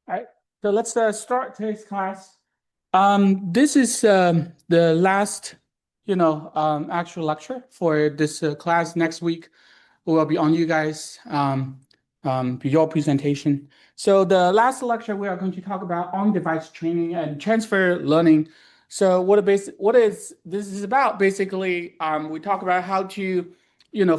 All right, so let's start today's class. This is the last, actual lecture for this class. Next week will be on you guys, your presentation. So the last lecture we are going to talk about on-device training and transfer learning. So what is this is about? Basically, we talk about how to,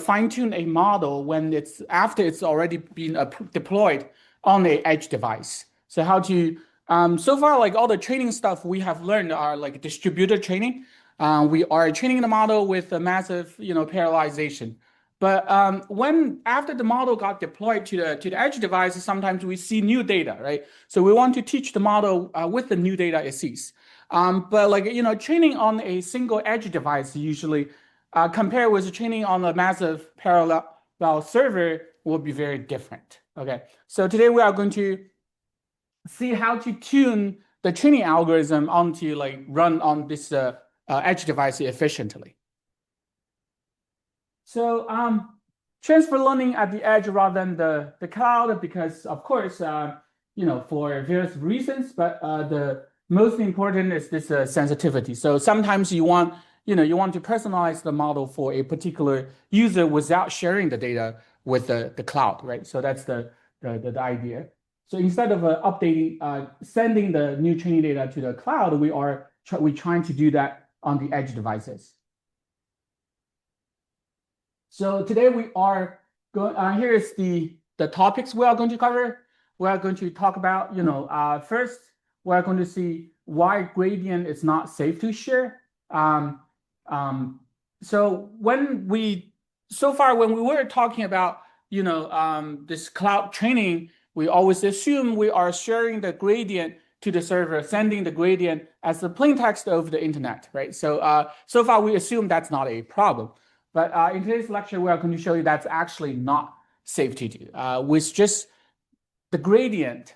fine-tune a model when it's after it's already been deployed on a edge device. So how to so far like all the training stuff we have learned are like distributed training. We are training the model with a massive parallelization. But when after the model got deployed to the edge device, sometimes we see new data, right? So we want to teach the model with the new data it sees. But like training on a single edge device usually compared with training on a massive parallel server will be very different. Okay, so today we are going to see how to tune the training algorithm onto like run on this edge device efficiently. So transfer learning at the edge rather than the cloud because of course for various reasons, but the most important is this sensitivity. So sometimes you want to personalize the model for a particular user without sharing the data with the cloud, right? So that's the idea. So instead of sending the new training data to the cloud, we're trying to do that on the edge devices. So today we are going. Here's the topics we are going to cover. We are going to talk about first we are going to see why gradient is not safe to share. So when we were talking about this cloud training, we always assume we are sharing the gradient to the server, sending the gradient as the plain text over the internet, right? So so far we assume that's not a problem. But in today's lecture, we are going to show you that's actually not safe to do. With just the gradient,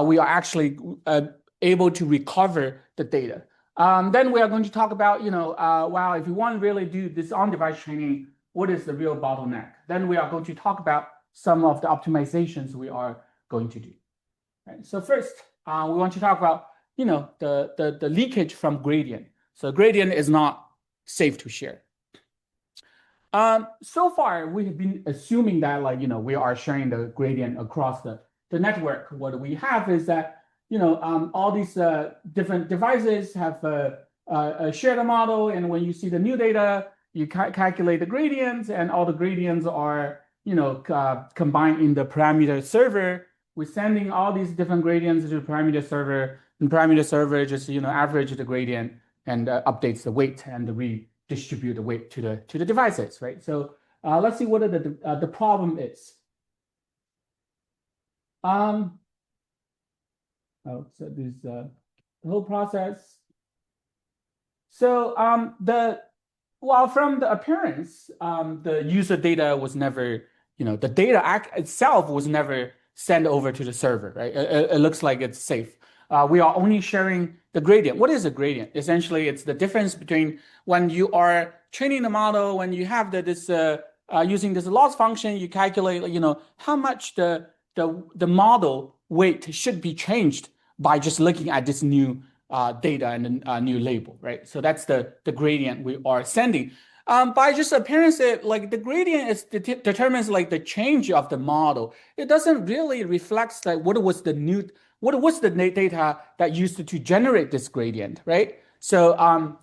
we are actually able to recover the data. Then we are going to talk about, wow, if you want to really do this on-device training, what is the real bottleneck? Then we are going to talk about some of the optimizations we are going to do. Right? So first, we want to talk about, the leakage from gradient. So gradient is not safe to share. So far, we have been assuming that we are sharing the gradient across the network. What we have is that all these different devices have shared a model, and when you see the new data, you calculate the gradients, and all the gradients are combined in the parameter server. We're sending all these different gradients to the parameter server, and parameter server just average the gradient and updates the weight and redistribute the weight to the devices, right? So let's see what the problem is. So this the whole process. So from the appearance, the user data was never, the data itself was never sent over to the server, right? It looks like it's safe. We are only sharing the gradient. What is a gradient? Essentially, it's the difference between when you are training the model, when you have using this loss function, you calculate, how much the model weight should be changed by just looking at this new data and a new label, right? So that's the gradient we are sending. By just appearance, like the gradient determines like the change of the model. It doesn't really reflect like what was the data that used to generate this gradient, right? So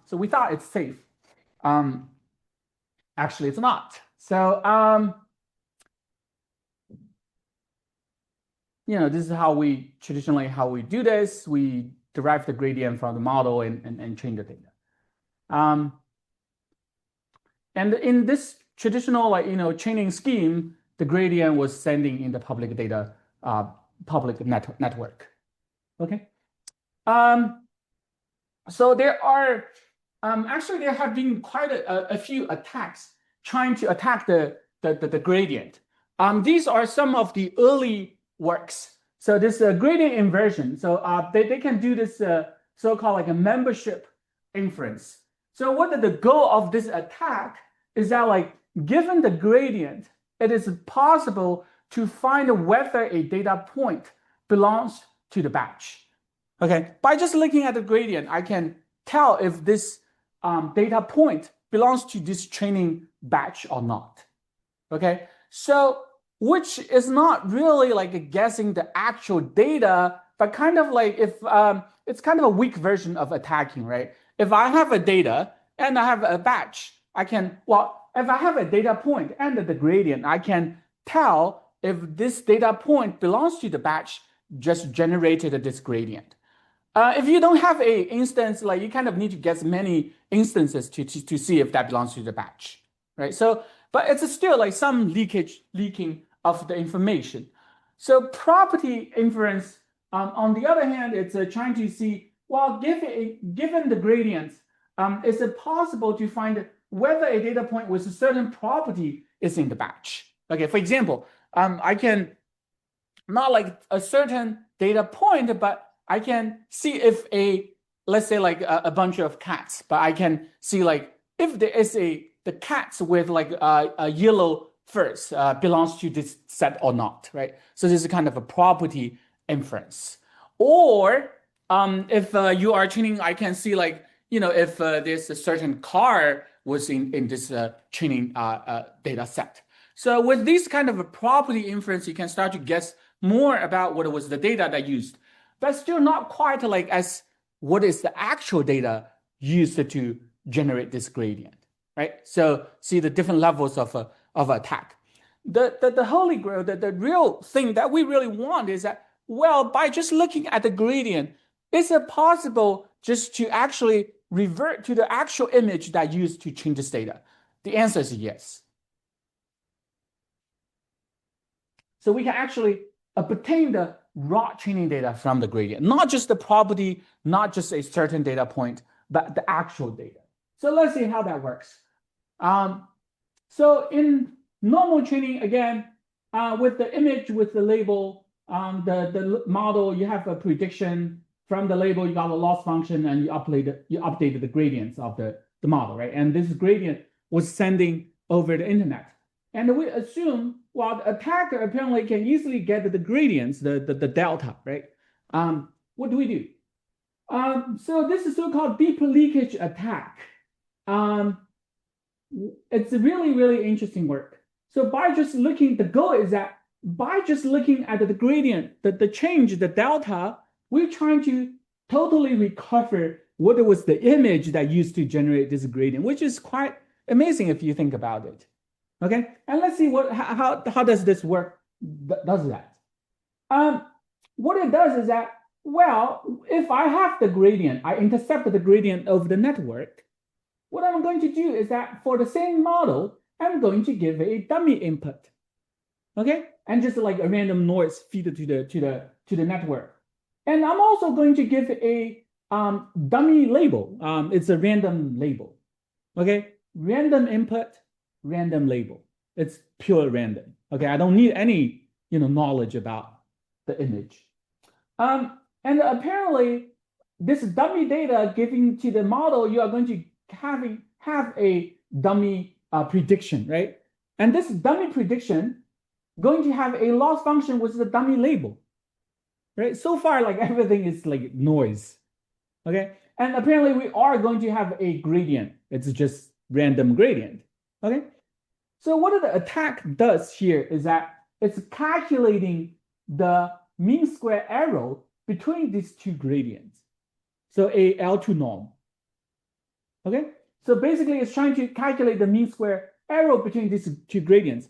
so we thought it's safe. Actually, it's not. So this is how we traditionally do this. We derive the gradient from the model and train the data. And in this traditional training scheme, the gradient was sending in the public data public network. Okay. So there are actually there have been quite a few attacks trying to attack the gradient. These are some of the early works. So this gradient inversion. So they can do this so-called like a membership inference. So what the goal of this attack is that like given the gradient, it is possible to find whether a data point belongs to the batch. Okay, by just looking at the gradient, I can tell if this data point belongs to this training batch or not. Okay, so which is not really like guessing the actual data, but kind of like if it's kind of a weak version of attacking, right? If I have a data and I have a batch, I can, well, if I have a data point and the gradient, I can tell if this data point belongs to the batch just generated this gradient. If you don't have a instance, like you kind of need to guess many instances to see if that belongs to the batch, right? So, but it's still like some leaking of the information. So property inference, on the other hand, it's trying to see, well, given the gradients, is it possible to find whether a data point with a certain property is in the batch? Okay, for example, I can not like a certain data point, but I can see if let's say like a bunch of cats, but I can see like if there is the cats with like a yellow furs belongs to this set or not, right? So this is kind of a property inference. Or if you are training, I can see like, if there's a certain car was in this training data set. So with this kind of a property inference, you can start to guess more about what was the data that used, but still not quite like as what is the actual data used to generate this gradient, right? So see the different levels of attack. The holy grail, the real thing that we really want is that, well, by just looking at the gradient, is it possible just to actually revert to the actual image that used to train this data? The answer is yes. So we can actually obtain the raw training data from the gradient, not just the property, not just a certain data point, but the actual data. So let's see how that works. So in normal training, again, with the image, with the label, the model, you have a prediction from the label, you got a loss function, and you updated the gradients of the model, right? And this gradient was sending over the internet. And we assume, well, the attacker apparently can easily get the gradients, the delta, right? What do we do? So this is so-called deep leakage attack. It's really, really interesting work. So by just looking, the goal is that by just looking at the gradient, the change, the delta, we're trying to totally recover what was the image that used to generate this gradient, which is quite amazing if you think about it. Okay, and let's see how does this work? Does that? What it does is that, well, if I have the gradient, I intercept the gradient of the network. What I'm going to do is that for the same model, I'm going to give a dummy input. Okay, and just like a random noise feed to the network. And I'm also going to give a dummy label. It's a random label. Okay, random input, random label. It's pure random. Okay, I don't need any knowledge about the image. And apparently, this dummy data giving to the model, you are going to have a dummy prediction, right? And this dummy prediction going to have a loss function with the dummy label, right? So far, like everything is like noise, okay? And apparently we are going to have a gradient. It's just random gradient, okay? So what the attack does here is that it's calculating the mean square error between these two gradients. So a L2 norm, okay? So basically it's trying to calculate the mean square error between these two gradients.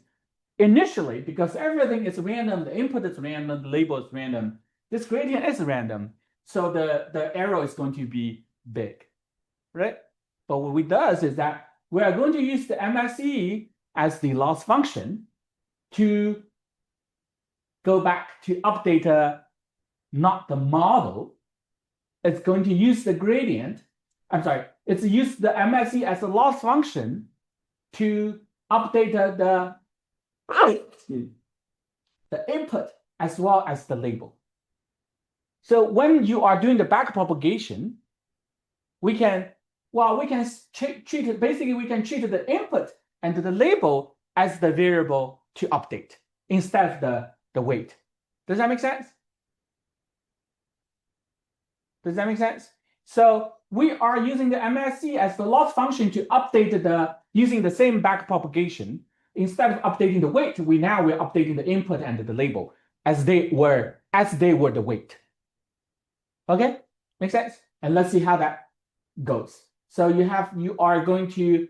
Initially, because everything is random, the input is random, the label is random, this gradient is random, so the error is going to be big, right? But what it does is that we are going to use the MSE as the loss function to go back to update not the model. It's going to use the gradient. I'm sorry, it's use the MSE as a loss function to update the input as well as the label. So when you are doing the back propagation, we can treat it, basically we can treat the input and the label as the variable to update instead of the weight. Does that make sense? Does that make sense? So we are using the MSE as the loss function to update using the same backpropagation. Instead of updating the weight, we're updating the input and the label as they were the weight. Okay, makes sense? And let's see how that goes. So you are going to,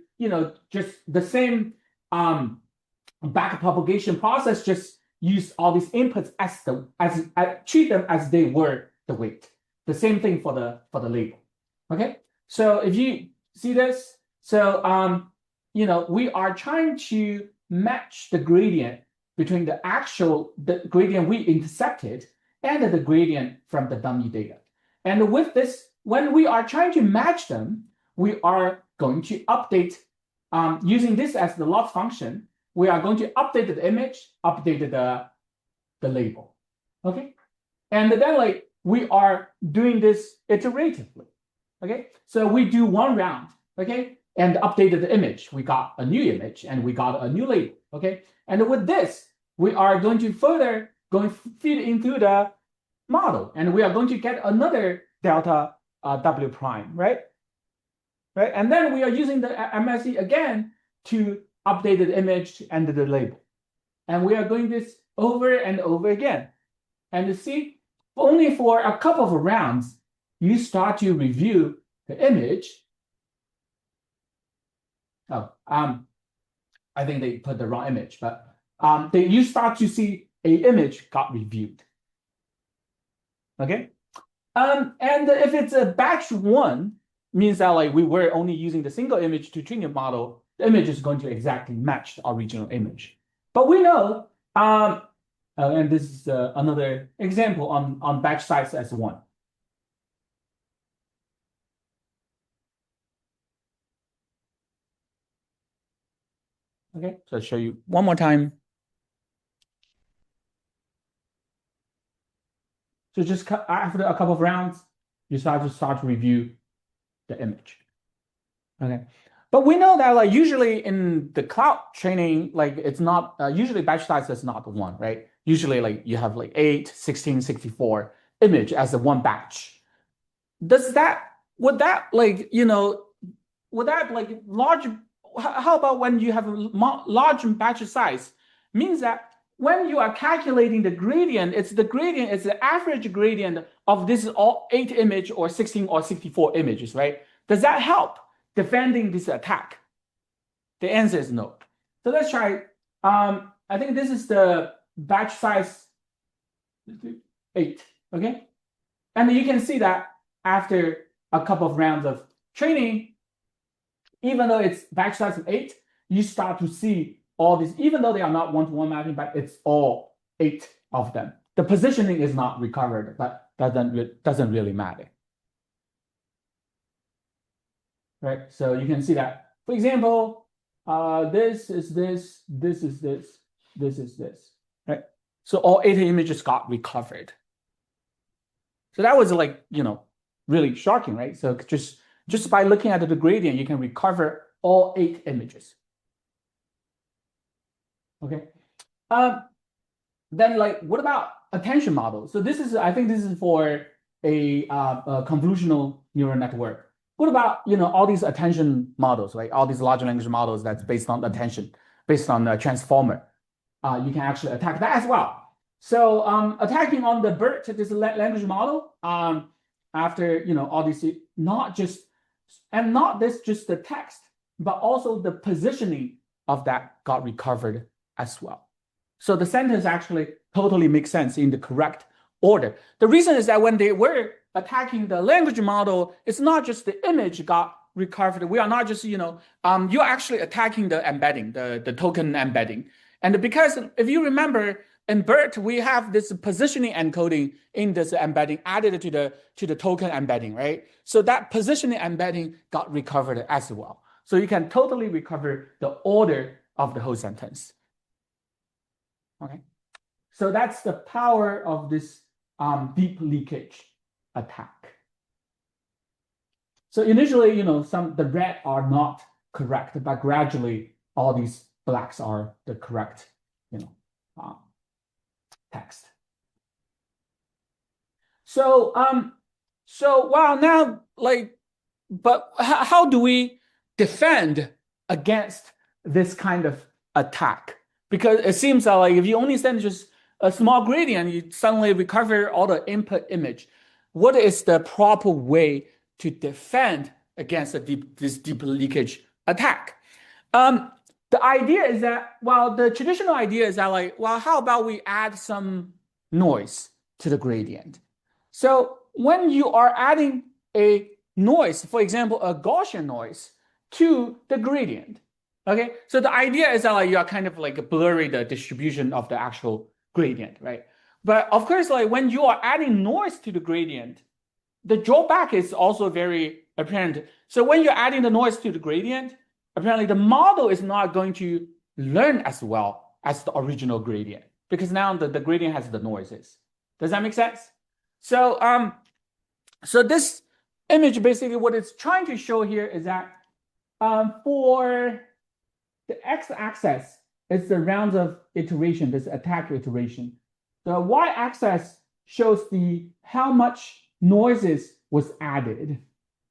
just the same backpropagation process, just use all these inputs treat them as they were the weight. The same thing for the label. Okay, so if you see this, so we are trying to match the gradient between the gradient we intercepted and the gradient from the dummy data. And with this, when we are trying to match them, we are going to update using this as the loss function. We are going to update the image, update the label. Okay, and then we are doing this iteratively. Okay, so we do one round. Okay, and updated the image. We got a new image and we got a new label. Okay, and with this, we are going to feed into the model, and we are going to get another delta W prime, right? Right, and then we are using the MSE again to update the image and the label, and we are doing this over and over again. And you see, only for a couple of rounds, you start to review the image. Oh, I think they put the wrong image, but you start to see a image got reviewed. Okay, and if it's a batch one, means that we were only using the single image to train your model, the image is going to exactly match the original image. But we know, and this is another example on batch size as one. Okay, so I'll show you one more time. So just after a couple of rounds, you start to review the image. Okay, but we know that usually in the cloud training, it's not usually batch size is not one, right? Usually you have 8, 16, 64 image as a one batch. Would that large? How about when you have a large batch size? Means that when you are calculating the gradient, it's the average gradient of this all 8 image or 16 or 64 images, right? Does that help defending this attack? The answer is no. So let's try. I think this is the batch size 8. Okay, and you can see that after a couple of rounds of training, even though it's batch size of 8, you start to see all these, even though they are not one-to-one mapping, but it's all 8 of them. The positioning is not recovered, but doesn't really matter. Right, so you can see that. For example, this is this, this is this, this is this. Right, so all 8 images got recovered. So that was really shocking, right? So just by looking at the gradient, you can recover all 8 images. Okay. Then what about attention model? So I think this is for a convolutional neural network. What about all these attention models, right? All these large language models that's based on attention, based on the transformer. You can actually attack that as well. So attacking on the BERT, this language model, after all these, not just the text, but also the positioning of that got recovered as well. So the sentence actually totally makes sense in the correct order. The reason is that when they were attacking the language model, it's not just the image got recovered. We are not just, you're actually attacking the embedding, the token embedding. And because if you remember, in BERT, we have this positioning encoding in this embedding added to the token embedding, right? So that positioning embedding got recovered as well. So you can totally recover the order of the whole sentence. Okay, so that's the power of this deep leakage attack. So initially, the red are not correct, but gradually all these blacks are the correct, text. So So, wow, now, like, but how do we defend against this kind of attack? Because it seems that, like, if you only send just a small gradient, you suddenly recover all the input image. What is the proper way to defend against this deep leakage attack? Um, the idea is that, well, the traditional idea is that, like, well, how about we add some noise to the gradient? So when you are adding a noise, for example, a Gaussian noise to the gradient, okay? So the idea is that, like, you are kind of like blurring the distribution of the actual gradient, right? But of course, like, when you are adding noise to the gradient, the drawback is also very apparent. So when you're adding the noise to the gradient, apparently the model is not going to learn as well as the original gradient because now the gradient has the noises. Does that make sense? So so this image basically what it's trying to show here is that for the x-axis, it's the rounds of iteration, this attack iteration. The y-axis shows the how much noises was added.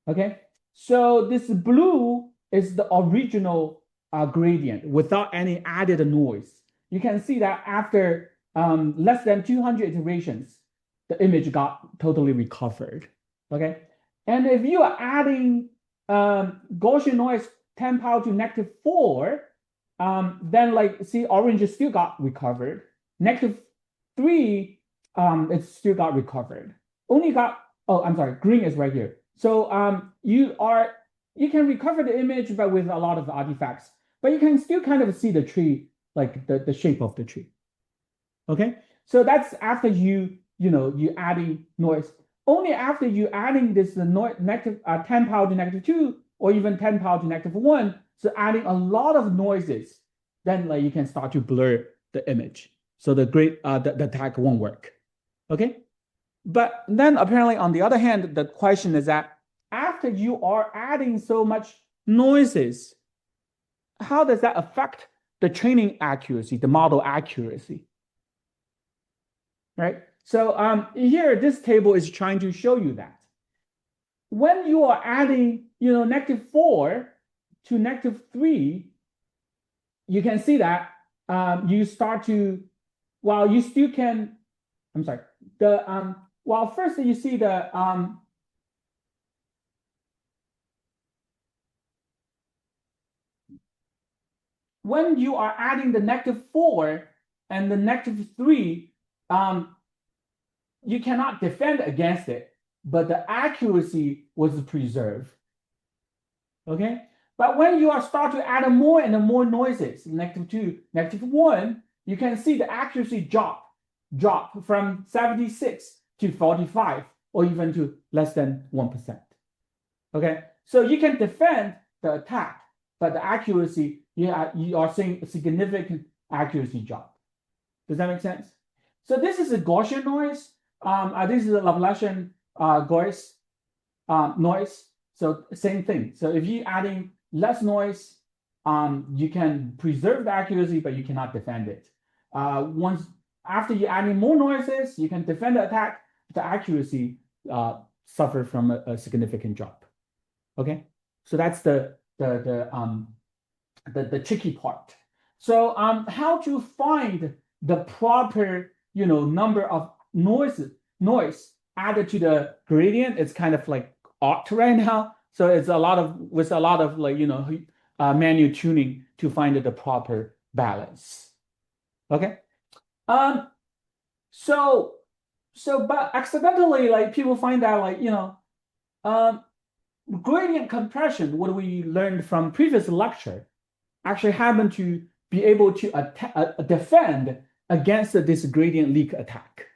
Okay, so this blue is the original gradient without any added noise. You can see that after less than 200 iterations, the image got totally recovered. Okay, and if you are adding Gaussian noise 10 power to -4, then like see orange still got recovered. -3, it still got recovered. Only got, oh, I'm sorry, green is right here. So you can recover the image, but with a lot of artifacts, but you can still kind of see the tree, like the shape of the tree. Okay, so that's after you adding noise. Only after you adding this noise negative 10 power to -2 or even 10 power to -1, so adding a lot of noises, then like you can start to blur the image. So the attack won't work. Okay. But then apparently on the other hand, the question is that after you are adding so much noises, how does that affect the training accuracy, the model accuracy? Right? So here, this table is trying to show you that. When you are adding, -4 to -3, you can see that you start to, well, you still can, I'm sorry, well, first you see the when you are adding the -4 and the -3, you cannot defend against it, but the accuracy was preserved. Okay, but when you are start to add more and more noises, -2, -1, you can see the accuracy drop from 76 to 45, or even to less than 1%. Okay, so you can defend the attack, but the accuracy, you are seeing a significant accuracy drop. Does that make sense? So this is a Gaussian noise. This is a Laplacian Gauss noise. So same thing. So if you're adding less noise, you can preserve the accuracy, but you cannot defend it. Once after you're adding more noises, you can defend the attack. The accuracy suffer from a significant drop. Okay, so that's the tricky part. So how to find the proper number of noise added to the gradient? It's kind of like art right now. So it's a lot of like manual tuning to find the proper balance. Okay. But accidentally, like people find out like gradient compression, what we learned from previous lecture, actually happen to be able to defend against this gradient leak attack.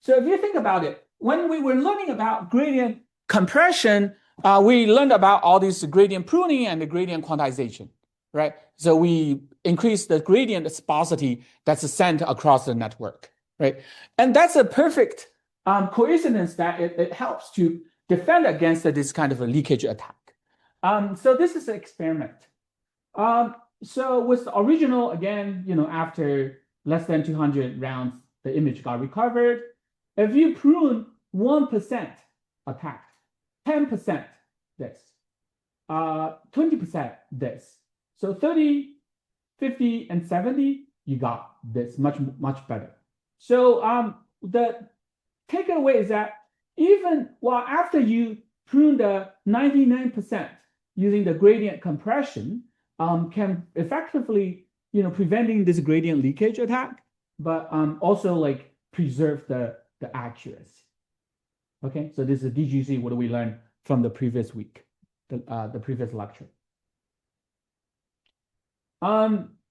So if you think about it, when we were learning about gradient compression, we learned about all this gradient pruning and the gradient quantization, right? So we increase the gradient sparsity that's sent across the network, right? And that's a perfect coincidence that it helps to defend against this kind of a leakage attack. So this is an experiment. So with the original, again, after less than 200 rounds, the image got recovered. If you prune 1%, attacked, 10% this, 20% this. So 30, 50, and 70, you got this much better. So the takeaway is that even while after you prune the 99% using the gradient compression, can effectively preventing this gradient leakage attack, but also like preserve the accuracy. Okay, so this is DGC, what we learned from the previous week, the previous lecture.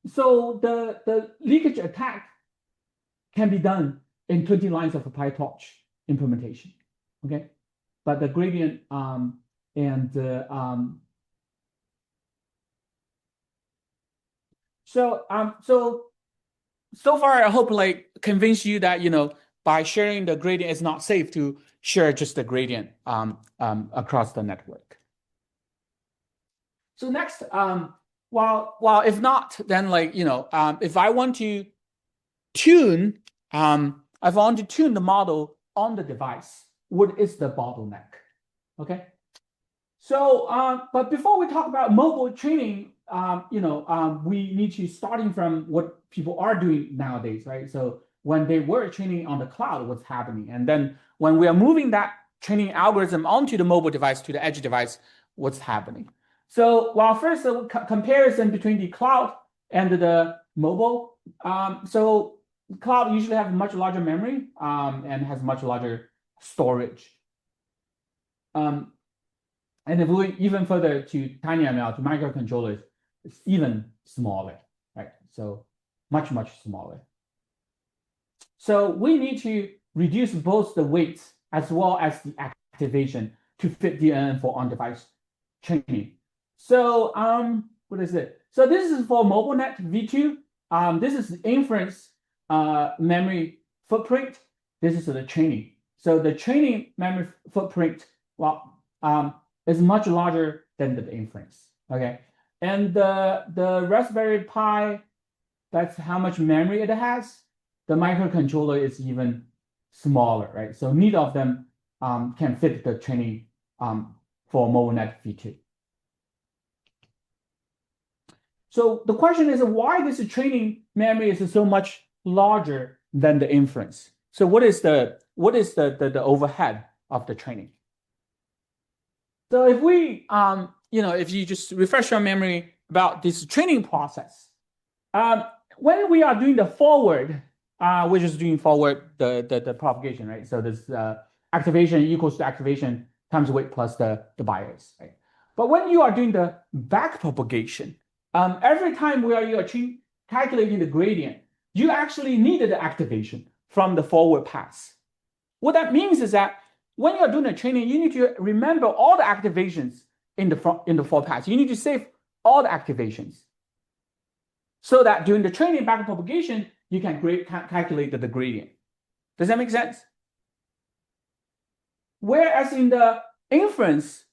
So the leakage attack can be done in 20 lines of a PyTorch implementation. Okay, but the gradient so far I hope like convince you that by sharing the gradient, it's not safe to share just the gradient across the network. So next, well, if not, then like if I want to tune, the model on the device, what is the bottleneck? Okay. So, but before we talk about mobile training, we need to starting from what people are doing nowadays, right? So when they were training on the cloud, what's happening? And then when we are moving that training algorithm onto the mobile device, to the edge device, what's happening? So while first the comparison between the cloud and the mobile, so cloud usually have much larger memory and has much larger storage. And if we even further to TinyML, to microcontrollers, it's even smaller, right? So much smaller. So we need to reduce both the weight as well as the activation to fit DNN for on-device training. So what is it? So this is for MobileNet V2. This is the inference memory footprint. This is the training. So the training memory footprint, well, is much larger than the inference. Okay, and the Raspberry Pi, that's how much memory it has. The microcontroller is even smaller, right? So neither of them can fit the training for MobileNet V2. So the question is why this training memory is so much larger than the inference. So what is the overhead of the training? So if we if you just refresh your memory about this training process, when we are doing the forward, we're just doing forward the propagation, right? So this activation equals to activation times weight plus the bias, right? But when you are doing the back propagation, every time where you are calculating the gradient, you actually needed the activation from the forward pass. What that means is that when you're doing the training, you need to remember all the activations in the forward pass. You need to save all the activations so that during the training back propagation, you can calculate the gradient. Does that make sense? Whereas in the inference,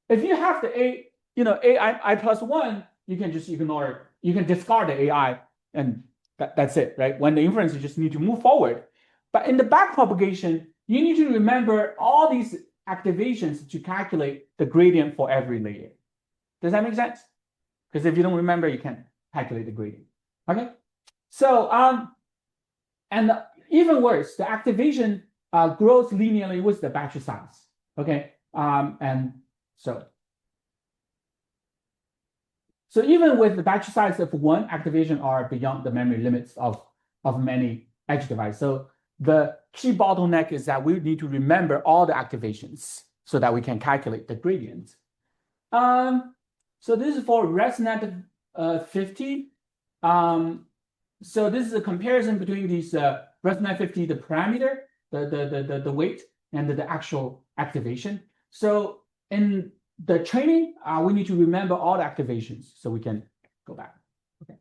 if you have the AI plus 1, you can just ignore it. You can discard the AI and that's it, right? When the inference, you just need to move forward. But in the back propagation, you need to remember all these activations to calculate the gradient for every layer. Does that make sense? Because if you don't remember, you can't calculate the gradient. Okay. So and even worse, the activation grows linearly with the batch size. Okay. And so even with the batch size of 1, activation are beyond the memory limits of many edge devices. So the key bottleneck is that we need to remember all the activations so that we can calculate the gradient. So this is for ResNet 50. So this is a comparison between these ResNet 50, the parameter, the weight, and the actual activation. So in the training, we need to remember all the activations so we can go back. Okay.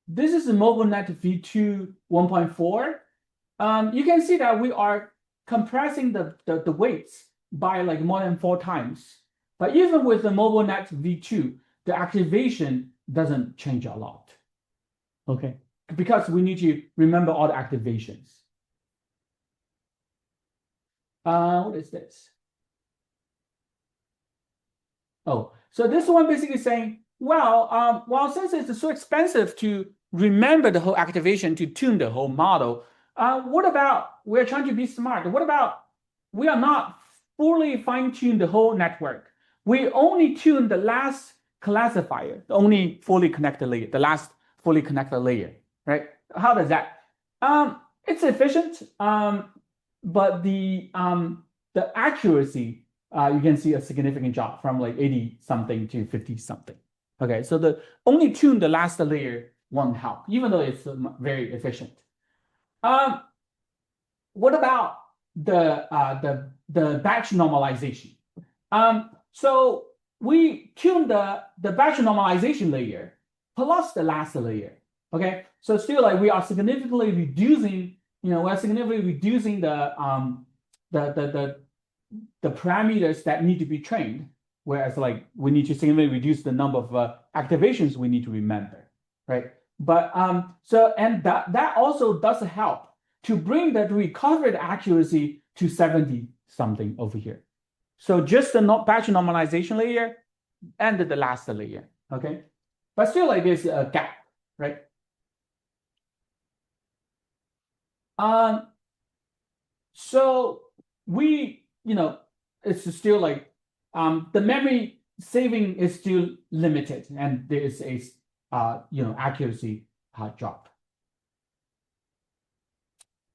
This is the MobileNet V2 1.4. You can see that we are compressing the weights by like more than 4 times. But even with the MobileNet V2, the activation doesn't change a lot. Okay, because we need to remember all the activations. What is this? Oh, so this one basically saying, well, since it's so expensive to remember the whole activation to tune the whole model, what about we're trying to be smart? What about we are not fully fine-tune the whole network? We only tune the last classifier, the only fully connected layer, the last fully connected layer, right? How does that? It's efficient, but the accuracy, you can see a significant drop from like 80 something to 50 something. Okay, so the only tune the last layer won't help, even though it's very efficient. What about the batch normalization? So we tune the batch normalization layer plus the last layer. Okay, so still like we are significantly reducing, we're significantly reducing the parameters that need to be trained, whereas like we need to significantly reduce the number of activations we need to remember, right? But and that also does help to bring the recovered accuracy to 70 something over here. So just the batch normalization layer and the last layer, okay? But still like there's a gap, right? So we, it's still like the memory saving is still limited, and there is a accuracy drop.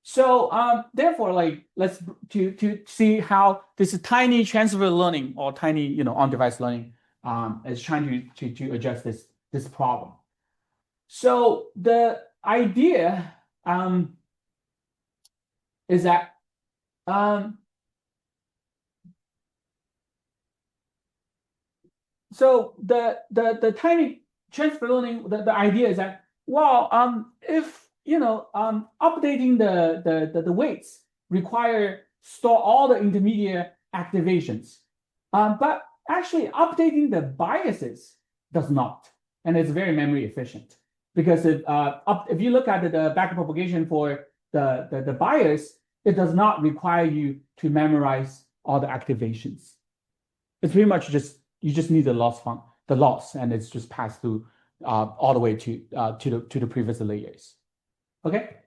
So therefore, like let's to see how this tiny transfer learning or tiny on-device learning is trying to address this problem. So the idea is that so the tiny transfer learning, the idea is that, well, if updating the weights require store all the intermediate activations, but actually updating the biases does not, and it's very memory efficient because if you look at the backpropagation for the bias, it does not require you to memorize all the activations. It's pretty much you just need the loss, and it's just passed through all the way to the previous layers. Okay,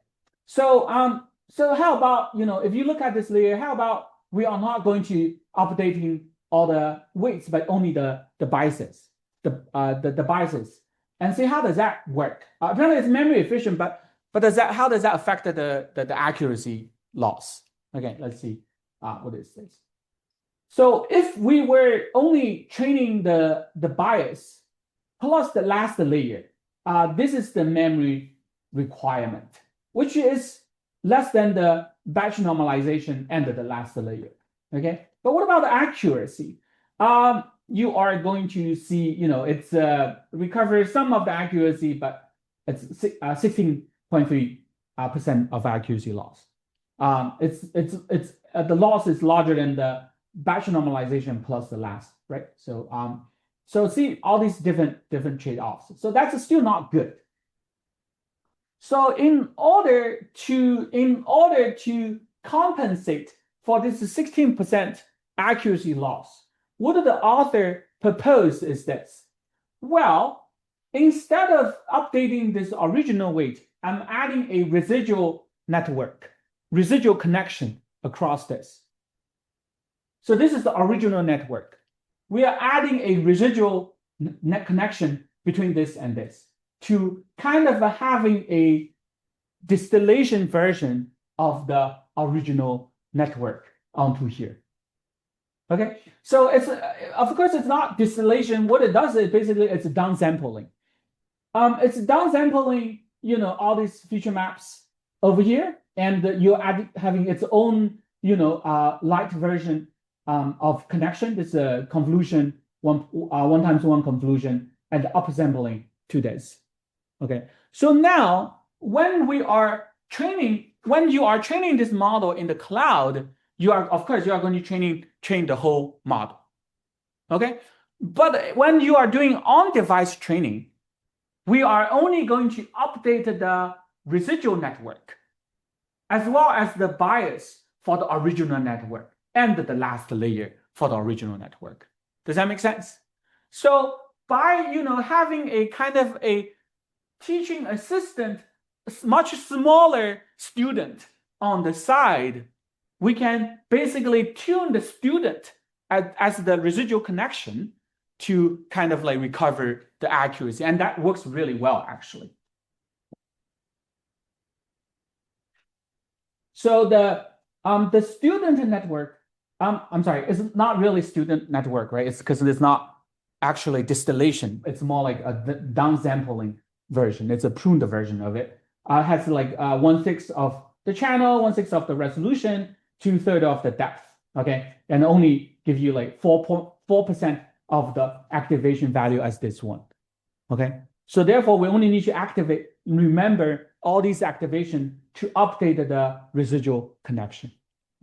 so how about if you look at this layer, how about we are not going to updating all the weights, but only the biases, the biases, and see how does that work? Apparently it's memory efficient, but how does that affect the accuracy loss? Okay, let's see. What is this? So if we were only training the bias plus the last layer, this is the memory requirement, which is less than the batch normalization and the last layer. Okay, but what about the accuracy? You are going to see, it's recover some of the accuracy, but it's 16.3% of accuracy loss. It's the loss is larger than the batch normalization plus the last, right? So so see all these different trade-offs. So that's still not good. So in order to compensate for this 16% accuracy loss, what the author proposed is this. Well, instead of updating this original weight, I'm adding a residual connection across this. So this is the original network. We are adding a residual net connection between this and this to kind of having a distillation version of the original network onto here. Okay, so it's of course it's not distillation. What it does is basically it's downsampling. It's downsampling, all these feature maps over here, and you're having its own, light version of connection. This is a convolution, one times one convolution, and upsampling to this. Okay, so now when you are training this model in the cloud, you are going to train the whole model. Okay, but when you are doing on-device training, we are only going to update residual network, as well as the bias for the original network and the last layer for the original network. Does that make sense? So by having a kind of a teaching assistant, much smaller student on the side, we can basically tune the student as the residual connection to kind of like recover the accuracy. And that works really well, actually. So the student network, I'm sorry, it's not really student network, right? It's because it's not actually distillation. It's more like a downsampling version. It's a pruned version of it. It has like 1/6 of the channel, 1/6 of the resolution, 2/3 of the depth. Okay, and only give you like 4% of the activation value as this one. Okay, so therefore we only need to remember all these activation to update the residual connection.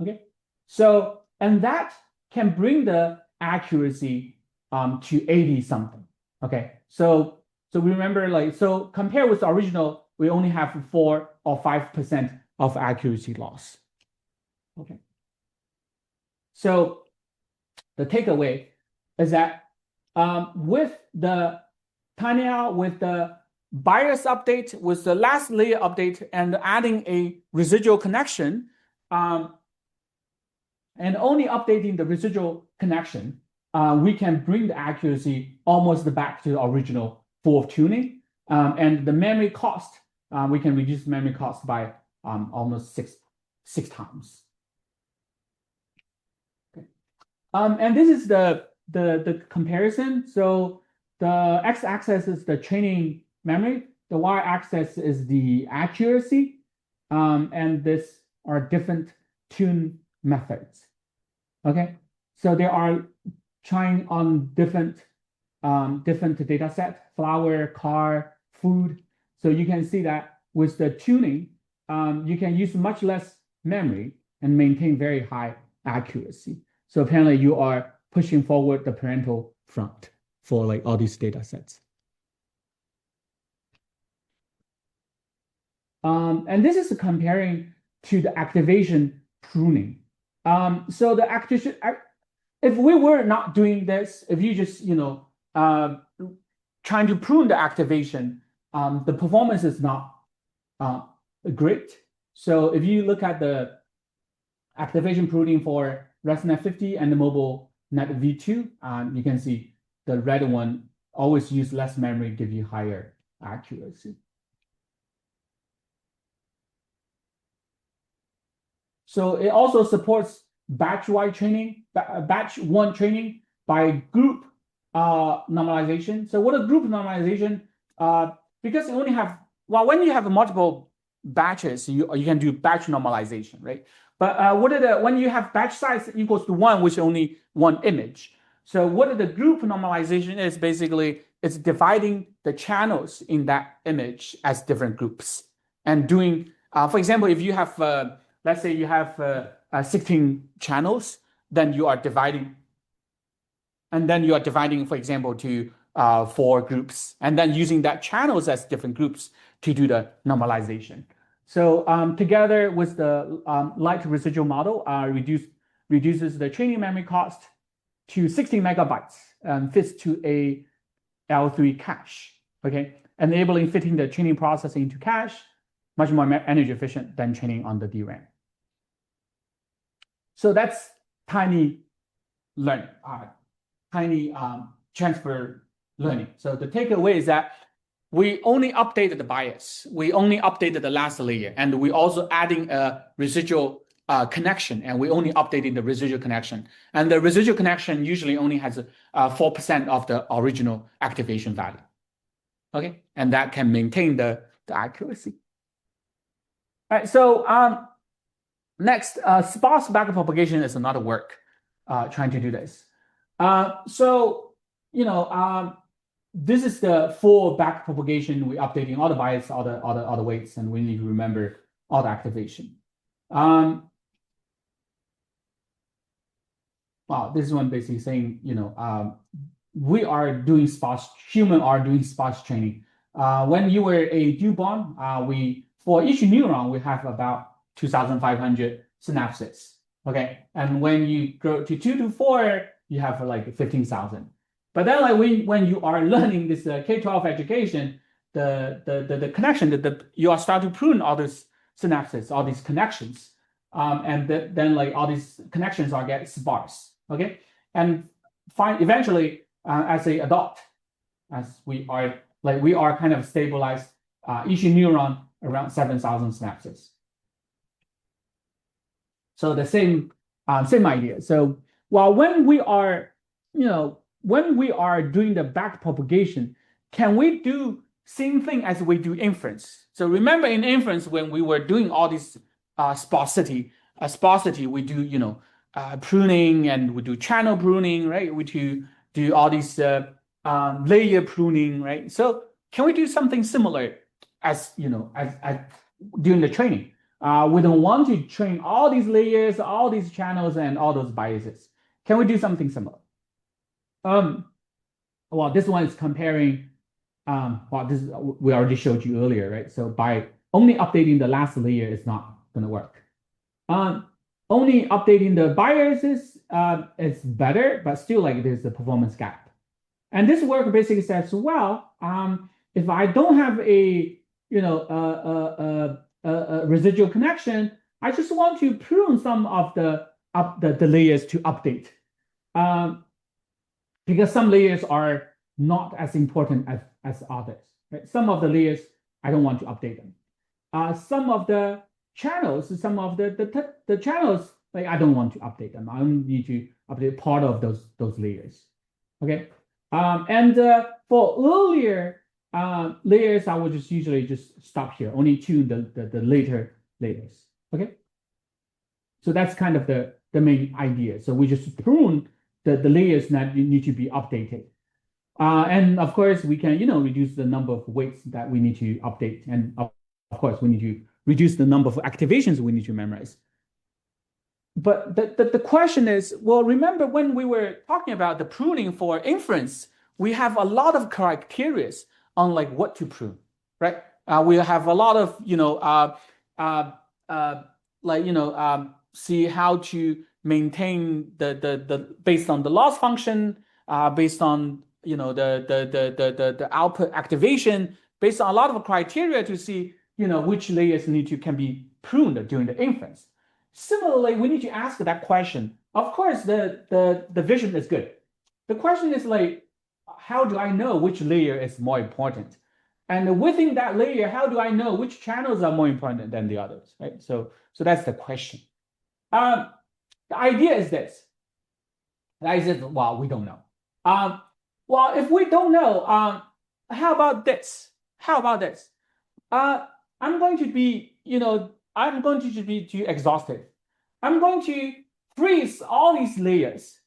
Okay, so and that can bring the accuracy to 80 something. Okay, so we remember like, so compared with the original, we only have 4 or 5% of accuracy loss. Okay, so the takeaway is that with the TinyOwl, with the bias update, with the last layer update, and adding a residual connection, and only updating the residual connection, we can bring the accuracy almost back to the original full tuning. And the memory cost, we can reduce memory cost by almost six times. Okay. And this is the comparison. So the x-axis is the training memory, the y-axis is the accuracy, and this are different tune methods. Okay, so they are trying on different data set, flower, car, food. So you can see that with the tuning, you can use much less memory and maintain very high accuracy. So apparently you are pushing forward the parental front for like all these data sets. And this is comparing to the activation pruning. So the activation, if we were not doing this, if you just trying to prune the activation, the performance is not great. So if you look at the activation pruning for ResNet 50 and the MobileNet V2, you can see the red one always use less memory, give you higher accuracy. So it also supports batch-wide training, batch one training by group normalization. So what is group normalization? Because you only have, well, when you have multiple batches, you can do batch normalization, right? But when you have batch size equals to 1, which is only one image. So what the group normalization is, basically, it's dividing the channels in that image as different groups. And doing, for example, if you have, let's say you have 16 channels, then you are dividing. And then you are dividing, for example, to 4 groups, and then using that channels as different groups to do the normalization. So together with the light residual model, reduces the training memory cost to 16 megabytes and fits to a L3 cache. Okay, enabling fitting the training processing into cache, much more energy efficient than training on the DRAM. So that's tiny learning, tiny transfer learning. So the takeaway is that we only updated the bias. We only updated the last layer, and we also adding a residual connection, and we only updating the residual connection. And the residual connection usually only has 4% of the original activation value. Okay, and that can maintain the accuracy. All right, so next, sparse backpropagation is another work trying to do this. So this is the full backpropagation. We're updating all the bias, all the weights, and we need to remember all the activation. Wow, this is one basically saying, we are doing sparse, human are doing sparse training. When you were a newborn, for each neuron, we have about 2,500 synapses. Okay, and when you grow to 2 to 4, you have like 15,000. But then, like when you are learning this K-12 education, the connection you are start to prune all these synapses, all these connections, and then like all these connections are get sparse. Okay, and eventually as a adult, as we are kind of stabilized each neuron around 7,000 synapses. So the same idea. So while when we are doing the back propagation, can we do same thing as we do inference? So remember in inference when we were doing all this sparsity, we do pruning and we do channel pruning, right? We do all these layer pruning, right? So can we do something similar as during the training? We don't want to train all these layers, all these channels, and all those biases. Can we do something similar? Well, this one is comparing. We already showed you earlier, right? So by only updating the last layer is not going to work. Only updating the biases is better, but still like there's a performance gap. And this work basically says, well, if I don't have a residual connection, I just want to prune some of the layers to update, because some layers are not as important as others. Right? Some of the layers I don't want to update them. Some of the channels, the channels, like I don't want to update them. I only need to update part of those layers. Okay, and for earlier layers, I will usually just stop here, only tune the later layers. Okay, so that's kind of the main idea. So we just prune the layers that need to be updated. And of course, we can reduce the number of weights that we need to update, and of course, we need to reduce the number of activations we need to memorize. But the question is, well, remember when we were talking about the pruning for inference, we have a lot of criteria on like what to prune, right? We have a lot of see how to maintain the based on the loss function, based on the output activation, based on a lot of criteria to see which layers can be pruned during the inference. Similarly, we need to ask that question. Of course, the vision is good. The question is like, how do I know which layer is more important? And within that layer, how do I know which channels are more important than the others, right? So that's the question. The idea is this. I said, well, we don't know. Well, if we don't know, how about this? I'm going to be, too exhaustive. I'm going to freeze all these layers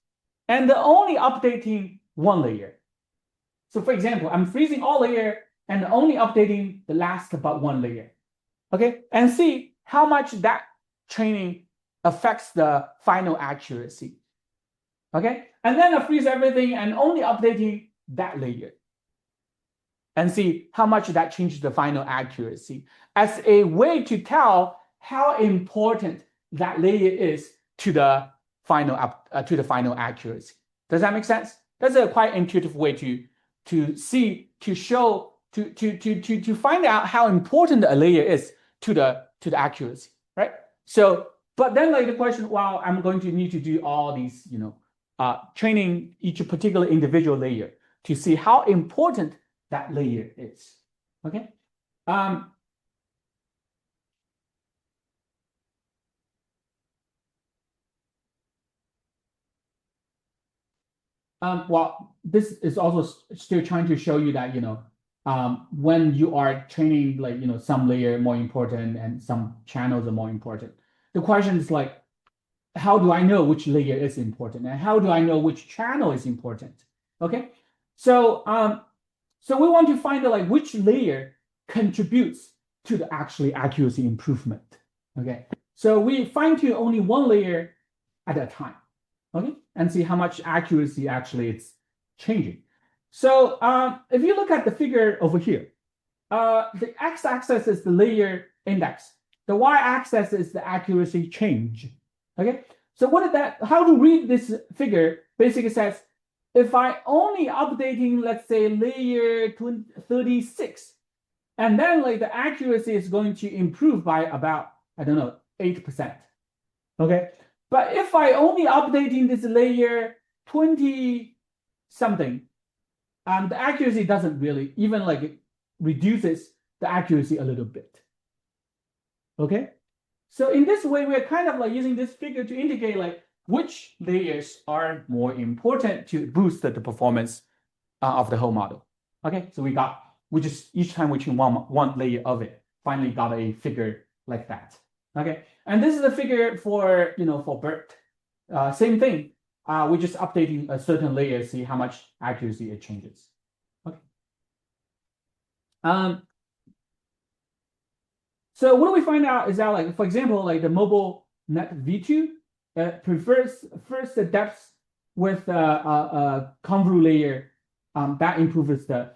and only updating one layer. So for example, I'm freezing all layer and only updating the last but one layer. Okay, and see how much that training affects the final accuracy. Okay, and then I freeze everything and only updating that layer. And see how much that changes the final accuracy as a way to tell how important that layer is to the final accuracy. Does that make sense? That's a quite intuitive way to see, to show, to find out how important a layer is to the accuracy, right? So, but then like the question, well, I'm going to need to do all these, training each particular individual layer to see how important that layer is. Okay. Well, this is also still trying to show you that when you are training, like some layer more important and some channels are more important. The question is like, how do I know which layer is important, and how do I know which channel is important? Okay, so so we want to find out like which layer contributes to the actually accuracy improvement. Okay, so we fine tune only one layer at a time. Okay, and see how much accuracy actually it's changing. So if you look at the figure over here, the x-axis is the layer index. The y-axis is the accuracy change. Okay, so how to read this figure basically says, if I only updating, let's say layer 36, and then like the accuracy is going to improve by about, I don't know, 8%. Okay, but if I only updating this layer 20 something, the accuracy doesn't really, even like it reduces the accuracy a little bit. Okay, so in this way, we're kind of like using this figure to indicate like which layers are more important to boost the performance of the whole model. Okay, so we just each time we change one layer of it, finally got a figure like that. Okay, and this is the figure for for BERT. Same thing. We're just updating a certain layer, see how much accuracy it changes. Okay. So what do we find out is that, like, for example, like the mobile net V2 prefers first the depth with a conv layer that improves the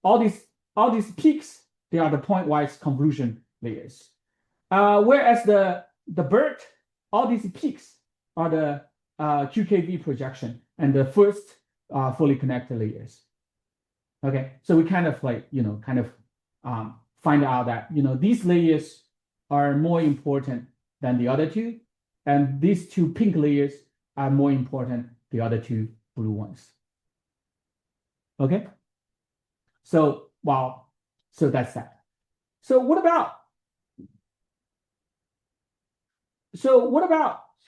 all these peaks, they are the pointwise convolution layers. Whereas the BERT, all these peaks are the QKV projection and the first fully connected layers. Okay, so we kind of like find out that these layers are more important than the other two, and these two pink layers are more important than the other two blue ones. Okay, so so that's that. So what about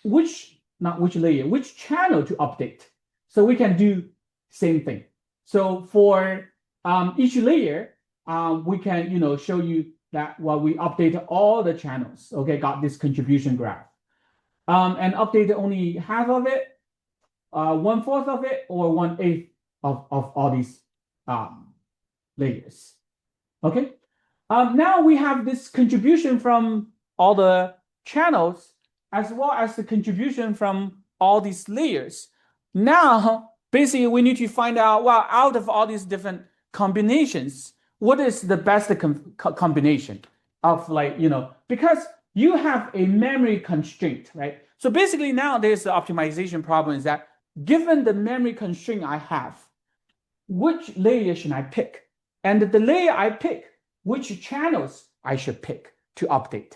which layer, which channel to update? So we can do same thing. So for each layer, we can show you that we update all the channels. Okay, got this contribution graph, and update only half of it, 1/4 of it, or 1/8 of all these layers. Okay, now we have this contribution from all the channels as well as the contribution from all these layers. Now, basically, we need to find out, well, out of all these different combinations, what is the best combination of because you have a memory constraint, right? So basically now there's the optimization problem is that given the memory constraint I have, which layer should I pick? And the layer I pick, which channels I should pick to update.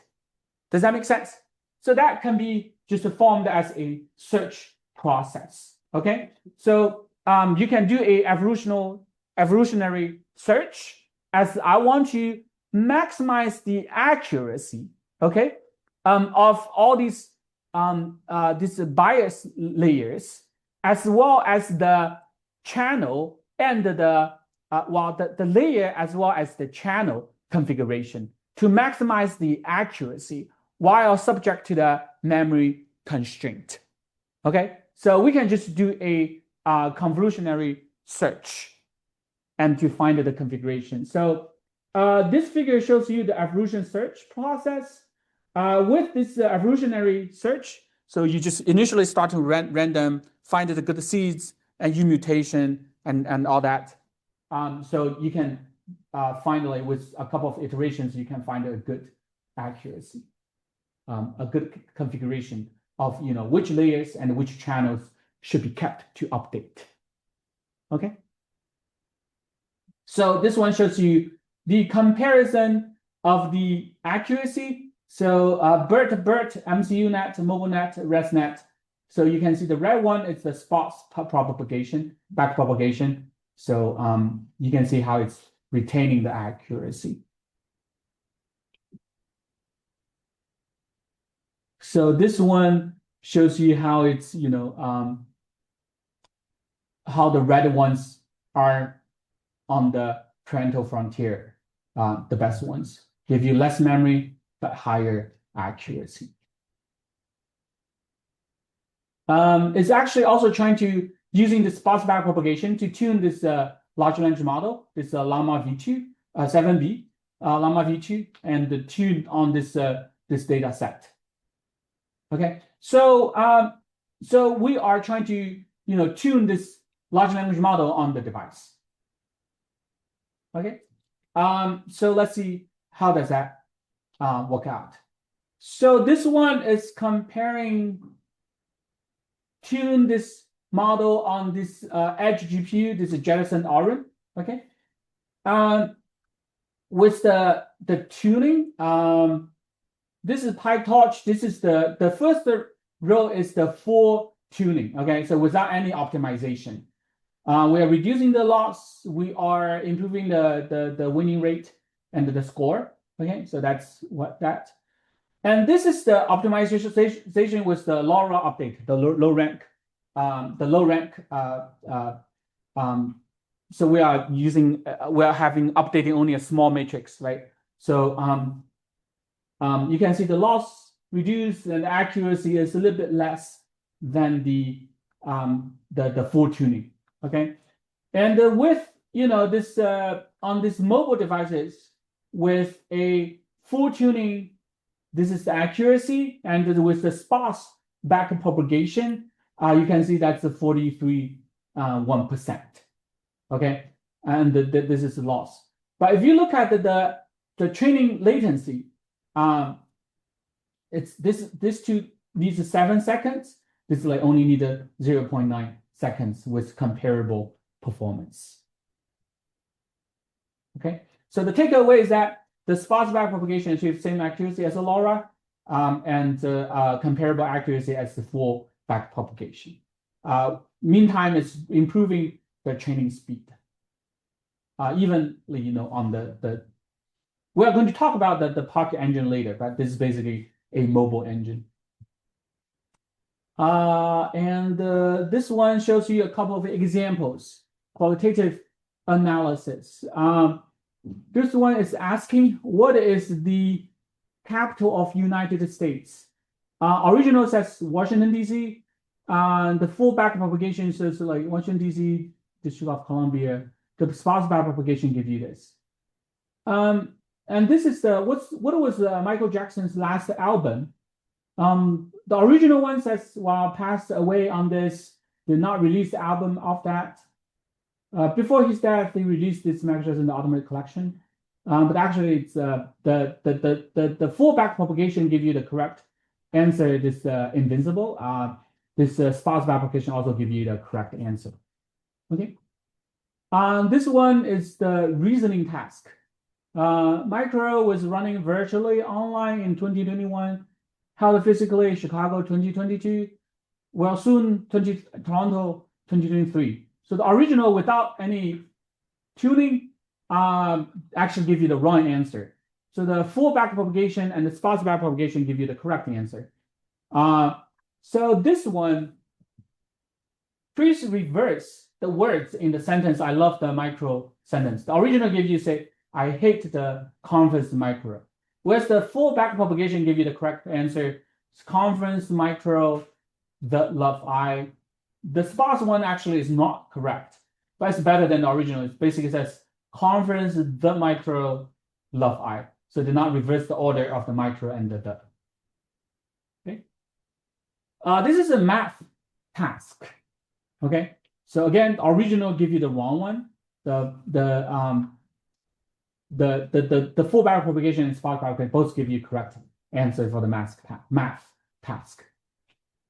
Does that make sense? So that can be just formed as a search process. Okay, so you can do a evolutionary search as I want to maximize the accuracy, okay, of all these bias layers, as well as the channel and the layer as well as the channel configuration to maximize the accuracy while subject to the memory constraint. Okay, so we can just do a convolutionary search and to find the configuration. So this figure shows you the evolution search process. With this evolutionary search, so you just initially start to random, find the good seeds and U mutation and all that. So you can finally, with a couple of iterations, you can find a good accuracy, a good configuration of which layers and which channels should be kept to update. Okay. So this one shows you the comparison of the accuracy. So BERT, MCUNet, MobileNet, ResNet. So you can see the red one is the spots propagation, back propagation. So you can see how it's retaining the accuracy. So this one shows you how it's, how the red ones are on the parental frontier, the best ones. Give you less memory, but higher accuracy. It's actually also trying to using the spots back propagation to tune this large language model, this Llama V2, 7B, Llama V2, and the tune on this data set. Okay, so so we are trying to tune this large language model on the device. Okay, so let's see how does that work out. So this one is comparing tune this model on this edge GPU. This is Jetson Orin. Okay. With the tuning, this is PyTorch. This is the first row is the full tuning. Okay, so without any optimization, we are reducing the loss. We are improving the winning rate and the score. Okay, so that's what that. And this is the optimization with the LoRa update, the low rank, so we are using, we are having updating only a small matrix, right? So you can see the loss reduced and accuracy is a little bit less than the full tuning. Okay, and with this on these mobile devices with a full tuning, this is the accuracy, and with the sparse back propagation, you can see that's a 43.1%. Okay, and this is the loss. But if you look at the training latency, it's this two needs 7 seconds. This like only need 0.9 seconds with comparable performance. Okay, so the takeaway is that the sparse backpropagation achieves same accuracy as the LoRa, and comparable accuracy as the full backpropagation. Meantime, it's improving the training speed. Evenly, on the we are going to talk about the Pocket engine later, but this is basically a mobile engine. And this one shows you a couple of examples, qualitative analysis. This one is asking what is the capital of United States. Original says Washington, D.C. The full backpropagation says like Washington, D.C., District of Columbia. The sparse backpropagation give you this. And this is what was Michael Jackson's last album. The original one says while passed away on this, did not release the album of that. Before his death, they released this Michael Jackson the Ultimate Collection. But actually, it's the full backpropagation give you the correct answer. This invincible. This sparse backpropagation also give you the correct answer. Okay. This one is the reasoning task. Micro was running virtually online in 2021, held physically Chicago 2022, well soon Toronto 2023. So the original without any tuning actually give you the wrong answer. So the full backpropagation and the sparse backpropagation give you the correct answer. So this one, please reverse the words in the sentence. I love the micro sentence. The original gives you say, I hate the conference micro. Whereas the full backpropagation give you the correct answer. It's conference micro, the love I. The sparse one actually is not correct, but it's better than the original. It basically says conference, the micro, love I. So do not reverse the order of the micro and the. Okay. This is a math task. Okay. So again, the original give you the wrong one. The full backpropagation and sparse backpropagation both give you correct answer for the math task.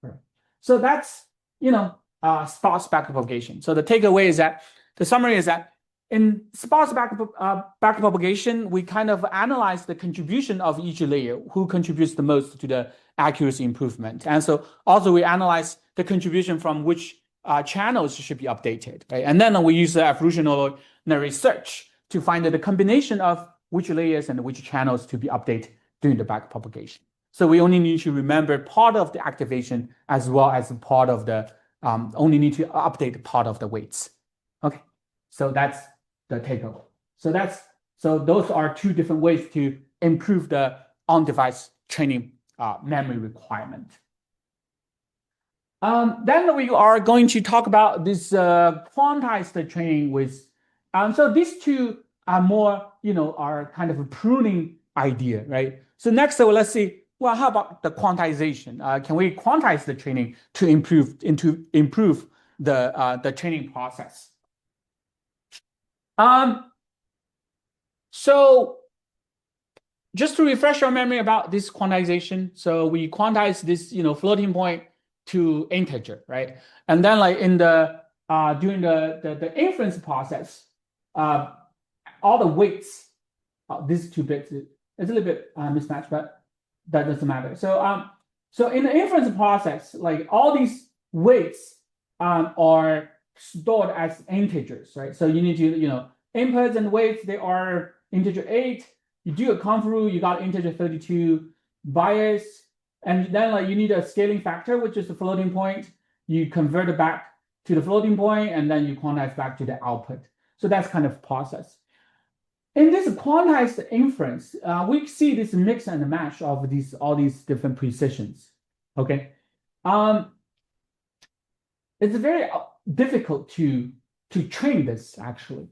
Right. So that's sparse backpropagation. So the takeaway is that the summary is that in sparse backpropagation, we kind of analyze the contribution of each layer, who contributes the most to the accuracy improvement, and so also we analyze the contribution from which channels should be updated, right? And then we use the evolutionary search to find the combination of which layers and which channels to be updated during the backpropagation. So we only need to remember part of the activation as well as part of the, only need to update part of the weights. Okay, so that's the takeaway. So those are two different ways to improve the on-device training memory requirement. Then we are going to talk about this quantized training with, so these two are more, are kind of a pruning idea, right? So next, let's see, well, how about the quantization? Can we quantize the training to improve the training process? So just to refresh our memory about this quantization, so we quantize this, floating point to integer, right? And then like in the during the inference process, all the weights, these two bits is a little bit mismatched, but that doesn't matter. So in the inference process, like all these weights are stored as integers, right? So you need to, inputs and weights, they are integer 8. You do a conv rule, you got integer 32 bias, and then like you need a scaling factor, which is the floating point. You convert it back to the floating point, and then you quantize back to the output. So that's kind of process. In this quantized inference, we see this mix and match of all these different precisions. Okay, it's very difficult to train this actually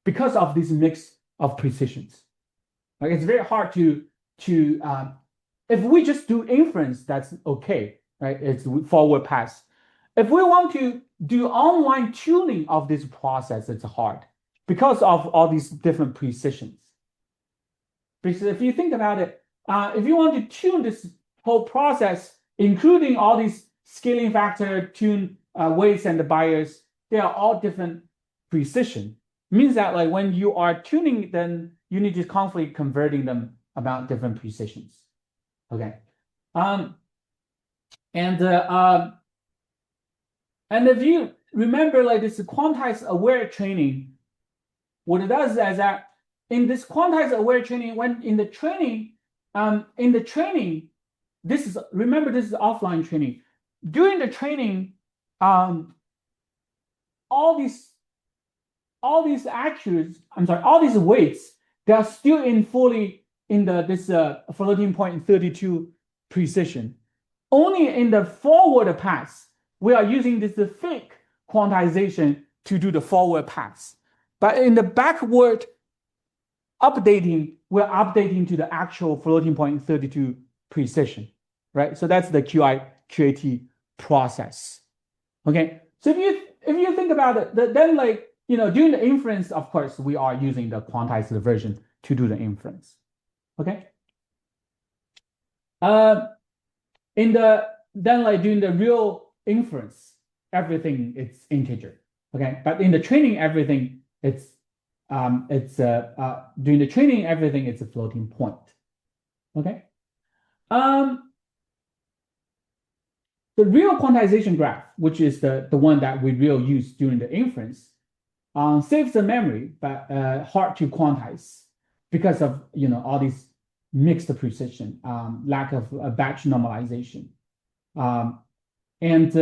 because of this mix of precisions. Like it's very hard to if we just do inference, that's okay, right? It's forward pass. If we want to do online tuning of this process, it's hard because of all these different precisions. Because if you think about it, if you want to tune this whole process, including all these scaling factor, tune weights and the bias, they are all different precision. It means that like when you are tuning, then you need to constantly converting them about different precisions. Okay. And if you remember like this quantized aware training, what it does is that in this quantized aware training, when in the training, this is, remember, this is offline training. During the training, all these weights, they are still fully in this floating point 32 precision. Only in the forward pass, we are using this fake quantization to do the forward pass. But in the backward updating, we're updating to the actual floating point 32 precision, right? So that's the QAT process. Okay, so if you think about it, then like during the inference, of course, we are using the quantized version to do the inference. Okay. During the real inference, everything it's integer. Okay, but in the training, everything it's during the training, everything is a floating point. Okay. The real quantization graph, which is the one that we will use during the inference, saves the memory, but hard to quantize because of all these mixed precision, lack of batch normalization, and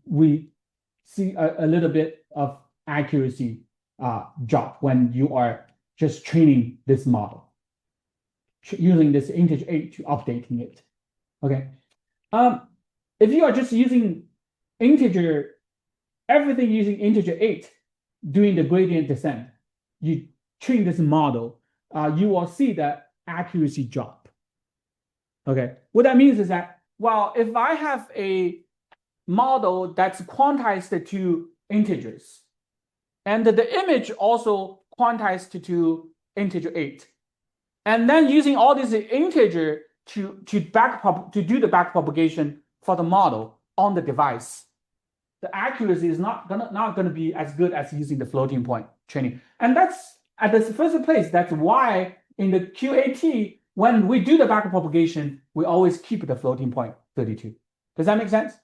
we see a little bit of accuracy drop when you are just training this model, using this integer 8 to updating it. Okay. If you are just using everything using integer 8 doing the gradient descent, you train this model, you will see that accuracy drop. Okay. What that means is that, well, if I have a model that's quantized to integers, and the image also quantized to integer 8, and then using all this integer to do the backpropagation for the model on the device, the accuracy is not gonna be as good as using the floating point training. And that's at the first place. That's why in the QAT, when we do the backpropagation, we always keep the floating point 32. Does that make sense?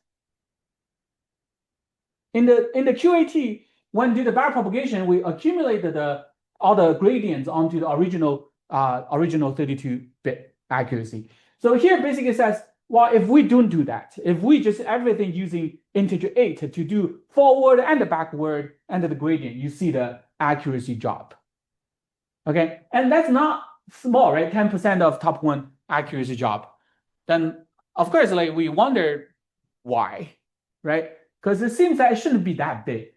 In the QAT, when we do the backpropagation, we accumulated all the gradients onto the original 32-bit accuracy. So here basically says, well, if we don't do that, if we just everything using integer 8 to do forward and the backward and the gradient, you see the accuracy drop. Okay, and that's not small, right? 10% of top 1 accuracy drop. Then of course, like we wonder why, right? Because it seems that it shouldn't be that big.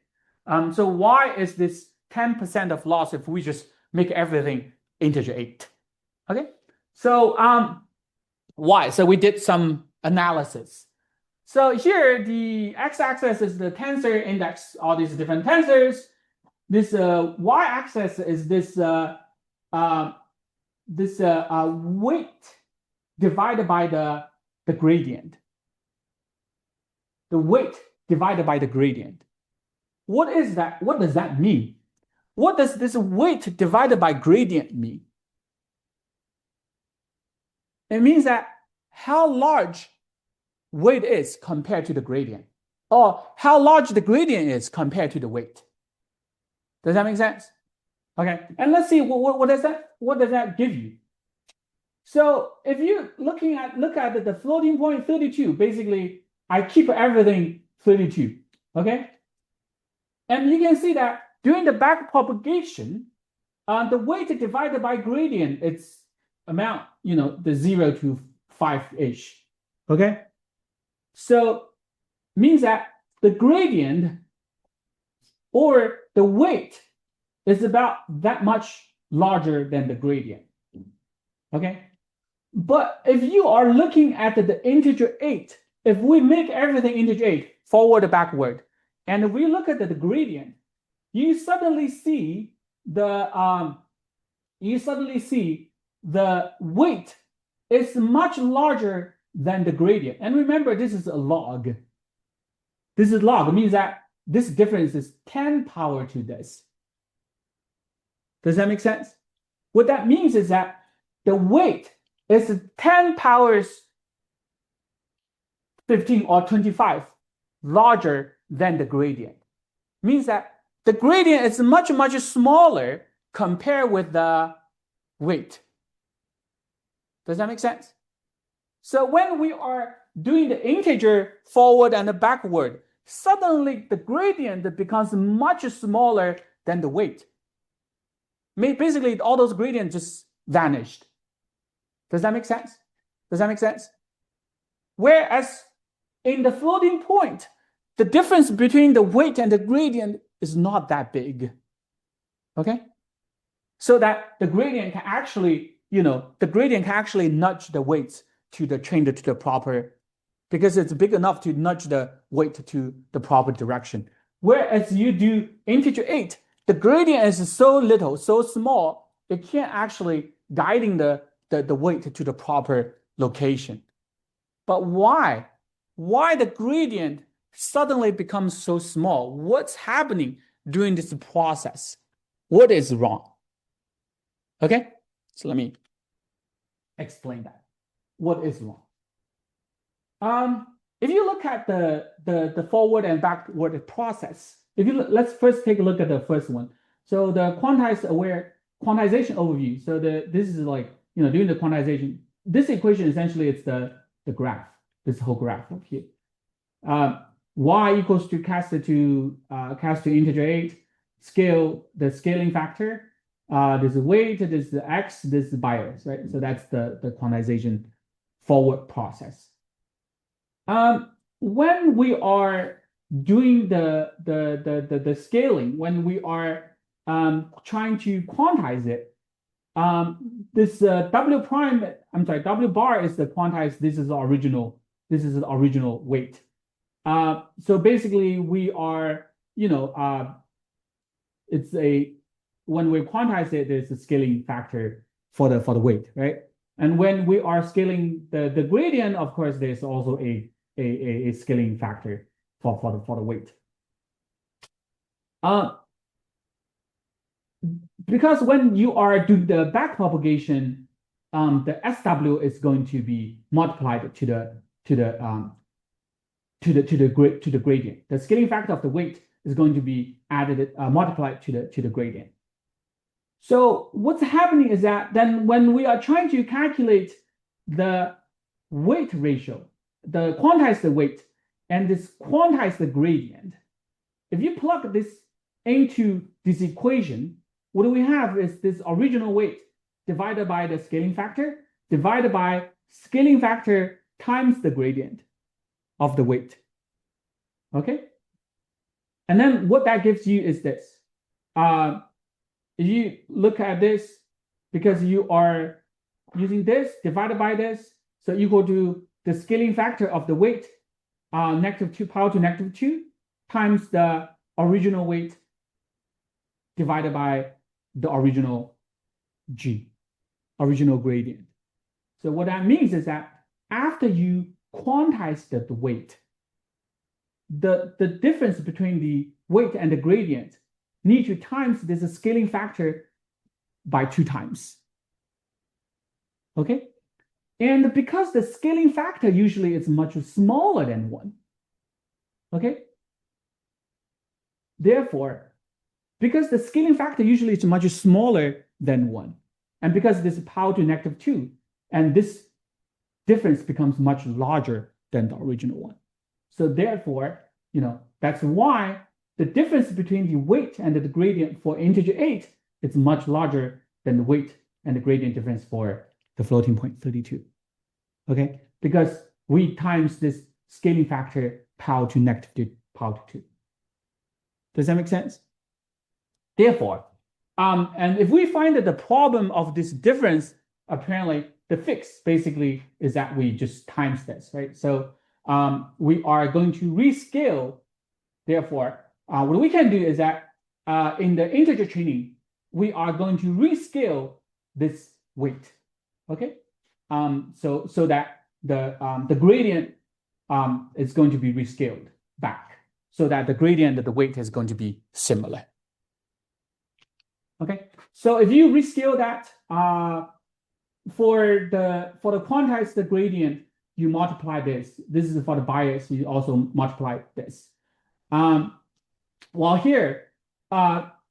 So why is this 10% of loss if we just make everything integer 8? Okay, so why? So we did some analysis. So here the x-axis is the tensor index, all these different tensors. this y-axis is this weight divided by the gradient. The weight divided by the gradient. What is that? What does that mean? What does this weight divided by gradient mean? It means that how large weight is compared to the gradient, or how large the gradient is compared to the weight. Does that make sense? Okay, and let's see what does that give you? So if you look at the floating point 32, basically I keep everything 32. Okay, and you can see that during the back propagation, the weight divided by gradient, it's amount, the 0 to 5-ish. Okay, so means that the gradient or the weight is about that much larger than the gradient. Okay, but if you are looking at the integer 8, if we make everything integer 8 forward and backward, and if we look at the gradient, you suddenly see the weight is much larger than the gradient. And remember, this is a log. This is log. It means that this difference is 10 power to this. Does that make sense? What that means is that the weight is 10 powers 15 or 25 larger than the gradient. Means that the gradient is much, much smaller compared with the weight. Does that make sense? So when we are doing the integer forward and backward, suddenly the gradient becomes much smaller than the weight. Basically, all those gradients just vanished. Does that make sense? Does that make sense? Whereas in the floating point, the difference between the weight and the gradient is not that big. Okay? So that the gradient can actually, nudge the weights to the proper, because it's big enough to nudge the weight to the proper direction. Whereas you do integer 8, the gradient is so little, so small, it can't actually guiding the weight to the proper location. But why? Why the gradient suddenly becomes so small? What's happening during this process? What is wrong? Okay, so let me explain that. What is wrong? If you look at the forward and backward process, let's first take a look at the first one. So the quantization overview. So this is like, doing the quantization. This equation essentially it's the graph. This whole graph up here. Y equals to cast to integer 8, the scaling factor. There's a weight, there's the x, this is the bias, right? So that's the quantization forward process. When we are doing the scaling, when we are trying to quantize it, this W bar is the quantized. This is the original weight. So basically, we are, when we quantize it, there's a scaling factor for the weight, right? And when we are scaling the gradient, of course, there's also a scaling factor for the weight. Because when you are doing the back propagation, the SW is going to be multiplied to the gradient. The scaling factor of the weight is going to be added multiplied to the gradient. So what's happening is that then when we are trying to calculate the weight ratio, quantize the weight and quantize the gradient, if you plug this into this equation, what we have is this original weight divided by the scaling factor, divided by scaling factor times the gradient of the weight. Okay? And then what that gives you is this. If you look at this, because you are using this divided by this, so equal to the scaling factor of the weight, -2 power to -2 times the original weight divided by the original G, original gradient. So what that means is that after you quantize the weight, the difference between the weight and the gradient need to times this scaling factor by 2 times. Okay? And because the scaling factor usually is much smaller than 1, okay? Therefore, because the scaling factor usually is much smaller than 1, and because this is power to negative 2, and this difference becomes much larger than the original one. So therefore, that's why the difference between the weight and the gradient for integer 8 is much larger than the weight and the gradient difference for the floating point 32. Okay, because we times this scaling factor power to negative power to 2. Does that make sense? Therefore, and if we find that the problem of this difference, apparently the fix basically is that we just times this, right? So we are going to rescale. Therefore, what we can do is that in the integer training, we are going to rescale this weight, okay? So that the gradient is going to be rescaled back, so that the gradient of the weight is going to be similar. Okay, so if you rescale that for the quantized gradient, you multiply this. This is for the bias. You also multiply this. While here,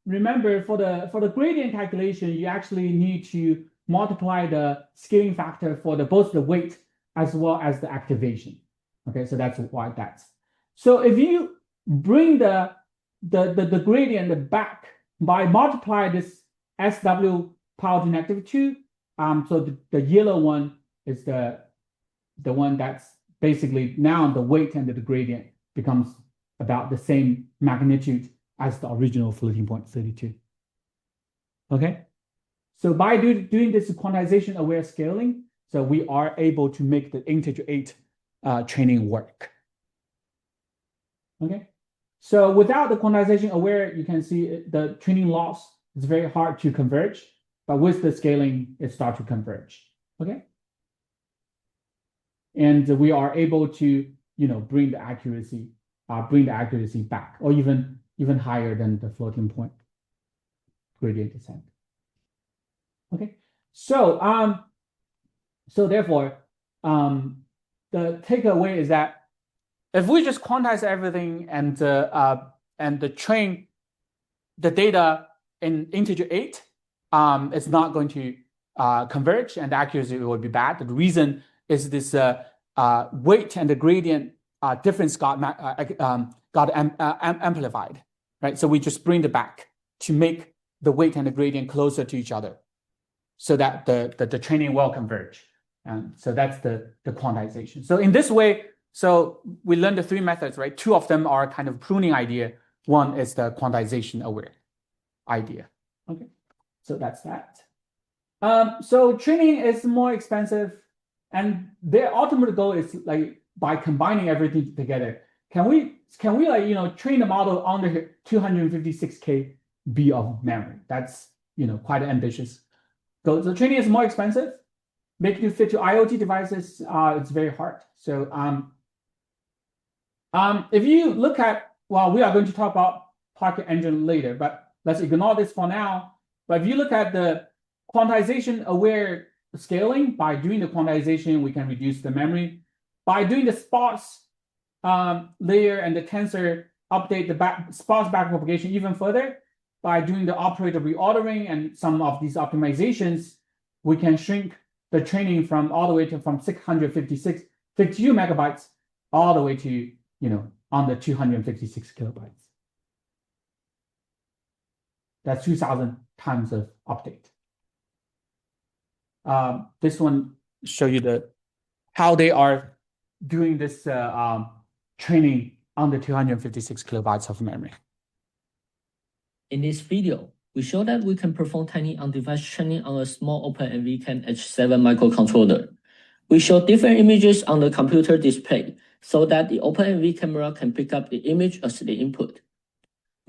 remember for the gradient calculation, you actually need to multiply the scaling factor for both the weight as well as the activation. Okay, so that's why that's. So if you bring the gradient back by multiply this SW power to negative 2, so the yellow one is the one that's basically now the weight and the gradient becomes about the same magnitude as the original floating point 32. Okay, so by doing this quantization aware scaling, so we are able to make the integer 8 training work. Okay, so without the quantization aware, you can see the training loss is very hard to converge, but with the scaling, it starts to converge. Okay, and we are able to bring the accuracy back, or even higher than the floating point gradient descent. Okay, so therefore, the takeaway is that if we just quantize everything and train the data in integer 8, it's not going to converge, and the accuracy will be bad. The reason is this weight and the gradient difference got amplified, right? So we just bring it back to make the weight and the gradient closer to each other, so that the training will converge. And so that's the quantization. So in this way, so we learned the 3 methods, right? 2 of them are kind of pruning idea. 1 is the quantization aware idea. Okay, so that's that. So training is more expensive, and their ultimate goal is like by combining everything together. Can we train the model under 256 KB of memory? That's quite ambitious goal. So training is more expensive. Making it fit to IoT devices, it's very hard. So if you look at, well, we are going to talk about Pocket Engine later, but let's ignore this for now. But if you look at the quantization aware scaling, by doing the quantization, we can reduce the memory. By doing the sparse layer and the tensor, update the sparse backpropagation even further. By doing the operator reordering and some of these optimizations, we can shrink the training from all the way to from 52 megabytes all the way to under 256 kilobytes. That's 2,000 times of update. This one show you how they are doing this training under 256 kilobytes of memory. In this video, we show that we can perform tiny on-device training on a small OpenNV-CAN H7 microcontroller. We show different images on the computer display so that the OpenNV camera can pick up the image as the input.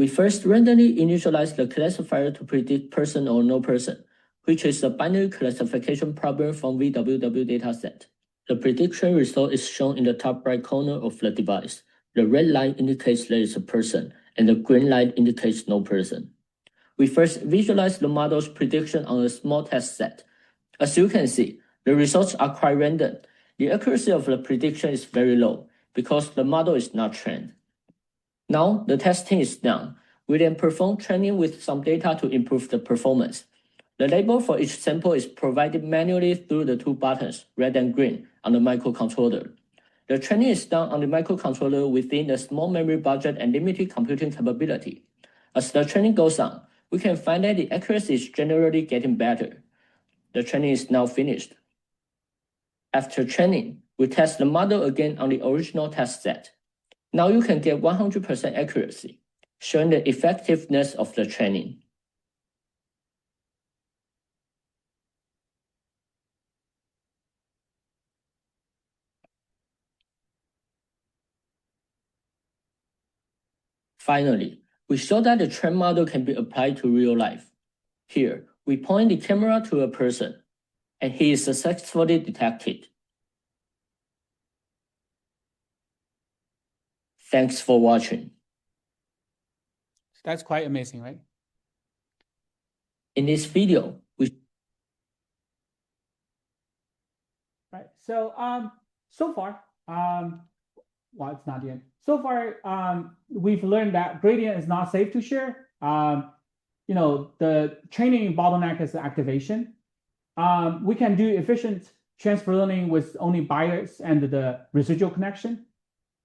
We first randomly initialize the classifier to predict person or no person, which is a binary classification problem from VWW dataset. The prediction result is shown in the top right corner of the device. The red line indicates there is a person, and the green line indicates no person. We first visualize the model's prediction on a small test set. As you can see, the results are quite random. The accuracy of the prediction is very low because the model is not trained. Now the testing is done. We then perform training with some data to improve the performance. The label for each sample is provided manually through the two buttons, red and green, on the microcontroller. The training is done on the microcontroller within the small memory budget and limited computing capability. As the training goes on, we can find that the accuracy is generally getting better. The training is now finished. After training, we test the model again on the original test set. Now you can get 100% accuracy, showing the effectiveness of the training. Finally, we show that the trained model can be applied to real life. Here, we point the camera to a person, and he is successfully detected. Thanks for watching. That's quite amazing, right? In this video, Right. So so far, well, it's not yet. So far, we've learned that gradient is not safe to share. The training bottleneck is the activation. We can do efficient transfer learning with only bias and the residual connection.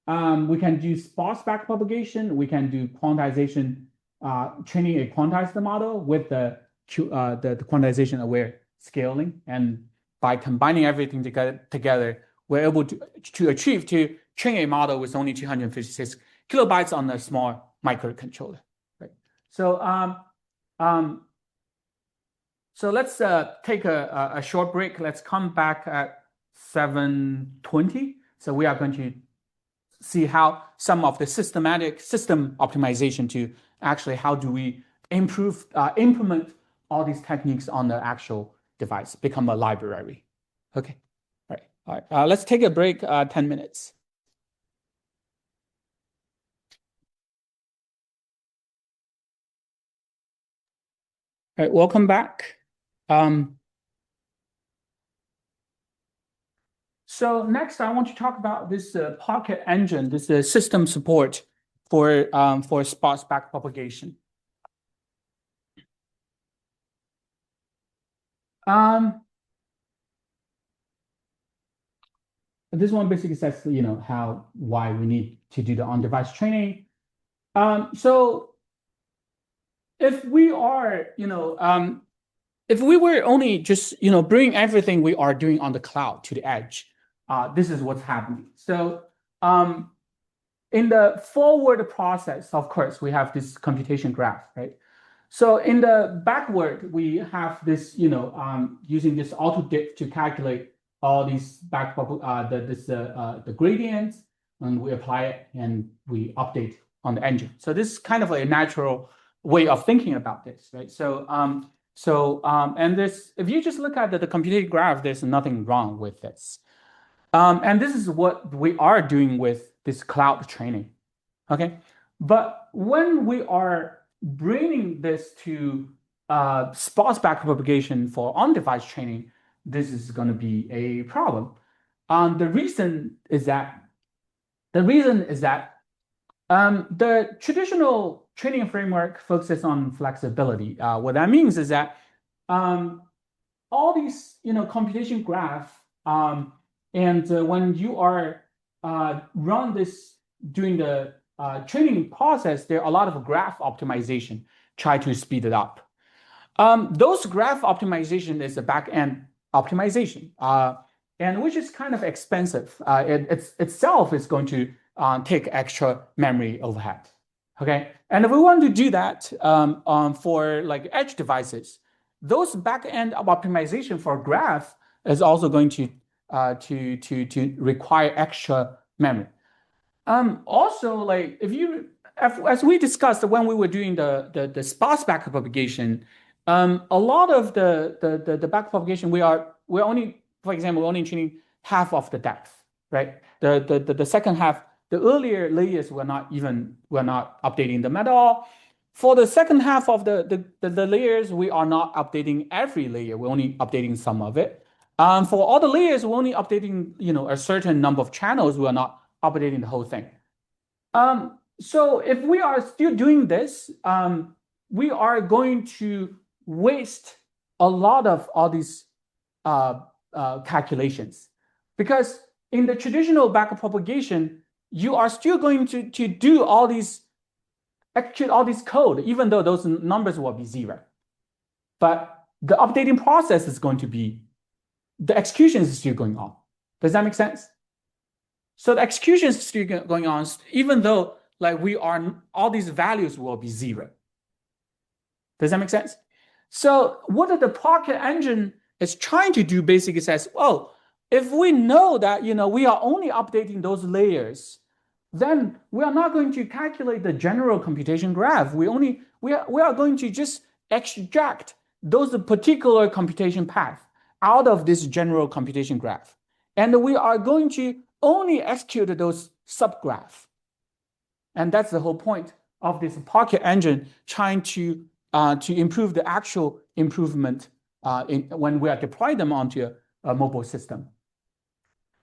We can do sparse backpropagation. We can do quantization, training a quantized model with the quantization aware scaling. And by combining everything together, we're able to achieve to train a model with only 256 kilobytes on a small microcontroller. Right. So so let's take a short break. Let's come back at 7:20. So we are going to see how some of the system optimization to actually how do we implement all these techniques on the actual device, become a library. Okay. All right. Let's take a break, 10 minutes. All right, welcome back. So next, I want to talk about this Pocket Engine, this system support for sparse backpropagation. This one basically says, why we need to do the on-device training. So if we are, if we were only just, bring everything we are doing on the cloud to the edge, this is what's happening. So in the forward process, of course, we have this computation graph, right? So in the backward, we have this, using this AutoDiff to calculate all these the gradients, and we apply it and we update on the engine. So this is kind of a natural way of thinking about this, right? So and this, if you just look at the computation graph, there's nothing wrong with this. And this is what we are doing with this cloud training, okay? But when we are bringing this to sparse backpropagation for on-device training, this is going to be a problem. The reason is that the traditional training framework focuses on flexibility. What that means is that all these computation graph and when you are run this during the training process, there are a lot of graph optimization, try to speed it up. Those graph optimization is a back-end optimization, and which is kind of expensive. It itself is going to take extra memory overhead. Okay, and if we want to do that for like edge devices, those back-end optimization for graph is also going to require extra memory. Also, like if you as we discussed when we were doing the sparse backpropagation, a lot of the backpropagation we're only, for example, we're only training half of the depth, right? The second half, the earlier layers we're not updating them at all. For the second half of the layers, we are not updating every layer. We're only updating some of it. For all the layers, we're only updating, a certain number of channels. We are not updating the whole thing. So if we are still doing this, we are going to waste a lot of all these calculations, because in the traditional backpropagation, you are still going to do all these, execute all this code, even though those numbers will be 0. But the updating process is going to be, the execution is still going on. Does that make sense? So the execution is still going on, even though like all these values will be 0. Does that make sense? So what the Pocket Engine is trying to do basically says, oh, if we know that we are only updating those layers, then we are not going to calculate the general computation graph. We are going to just extract those particular computation path out of this general computation graph, and we are going to only execute those subgraph. And that's the whole point of this Pocket Engine, trying to improve the actual improvement when we are deploying them onto a mobile system.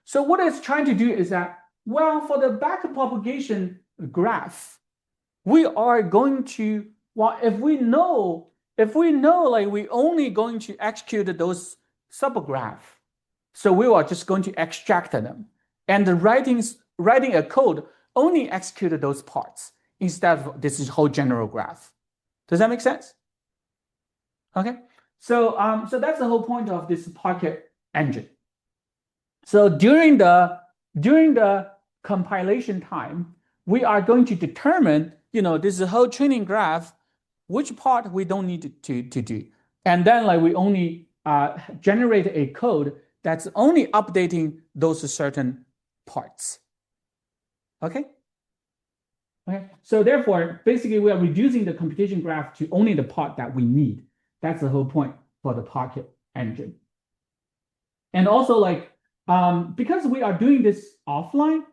So what it's trying to do is that, well, for the backpropagation graph, we are going to, well, if we know like we only going to execute those subgraph, so we are just going to extract them, and writing a code only execute those parts instead of this whole general graph. Does that make sense? Okay, so that's the whole point of this Pocket Engine. So during the compilation time, we are going to determine, this whole training graph, which part we don't need to do, and then like we only generate a code that's only updating those certain parts. Okay. So therefore, basically, we are reducing the computation graph to only the part that we need. That's the whole point for the Pocket Engine. And also, like, because we are doing this offline,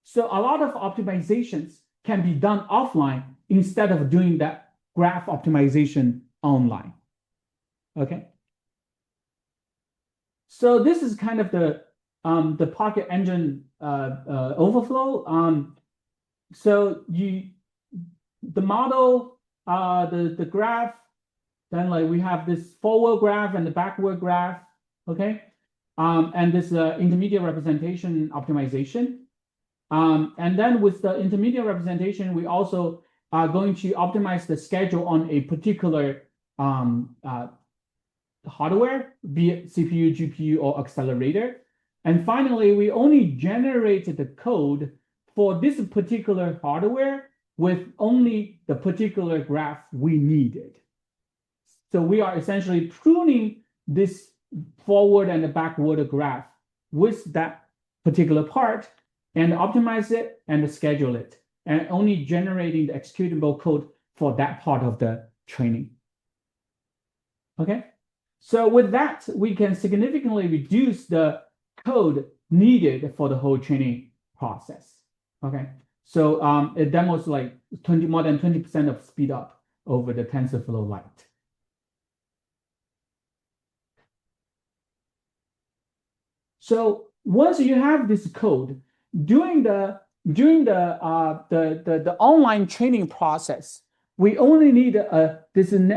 so a lot of optimizations can be done offline instead of doing that graph optimization online. Okay. So this is kind of the Pocket Engine overflow. So the model, the graph, then like we have this forward graph and the backward graph, okay, and this intermediate representation optimization, and then with the intermediate representation, we also are going to optimize the schedule on a particular hardware, be it CPU, GPU, or accelerator. And finally, we only generated the code for this particular hardware with only the particular graph we needed. So we are essentially pruning this forward and the backward graph with that particular part and optimize it and schedule it, and only generating the executable code for that part of the training. Okay, so with that, we can significantly reduce the code needed for the whole training process. Okay, so it demos like more than 20% of speed up over the TensorFlow Lite. So once you have this code, during the online training process, we only need a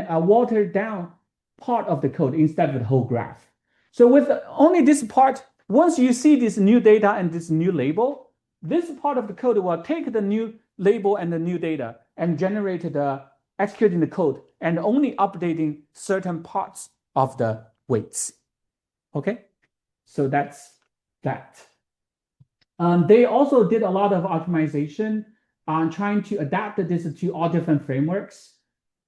watered down part of the code instead of the whole graph. So with only this part, once you see this new data and this new label, this part of the code will take the new label and the new data and generate executing the code and only updating certain parts of the weights. Okay, so that's that. They also did a lot of optimization on trying to adapt this to all different frameworks.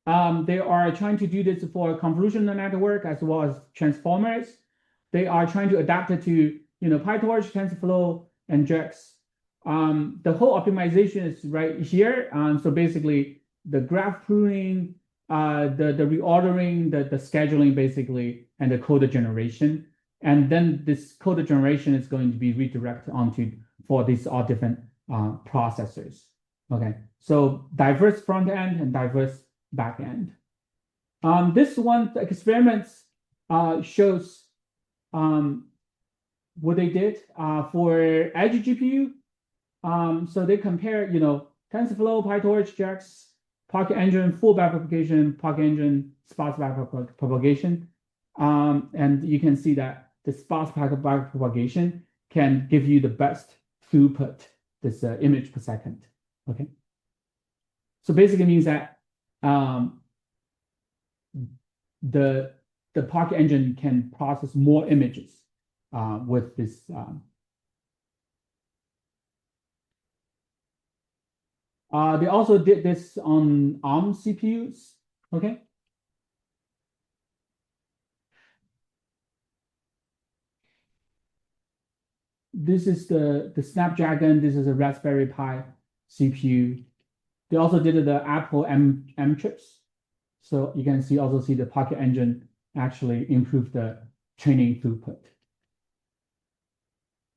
They are trying to do this for convolutional network as well as transformers. They are trying to adapt it to PyTorch, TensorFlow, and JEX. the whole optimization is right here. So basically the graph pruning, the reordering, the scheduling basically, and the code generation. And then this code generation is going to be redirected onto for these all different processors. Okay, so diverse front end and diverse back end. This one, the experiments shows what they did for Edge GPU. So they compare, TensorFlow, PyTorch, JAX, Pocket Engine, full backpropagation, Pocket Engine, sparse backpropagation. And you can see that the sparse backpropagation can give you the best throughput, this image per second. Okay. So basically means that the Pocket Engine can process more images with this. They also did this on ARM CPUs. Okay. This is the Snapdragon. This is a Raspberry Pi CPU. They also did the Apple M chips. So you can also see the Pocket Engine actually improved the training throughput.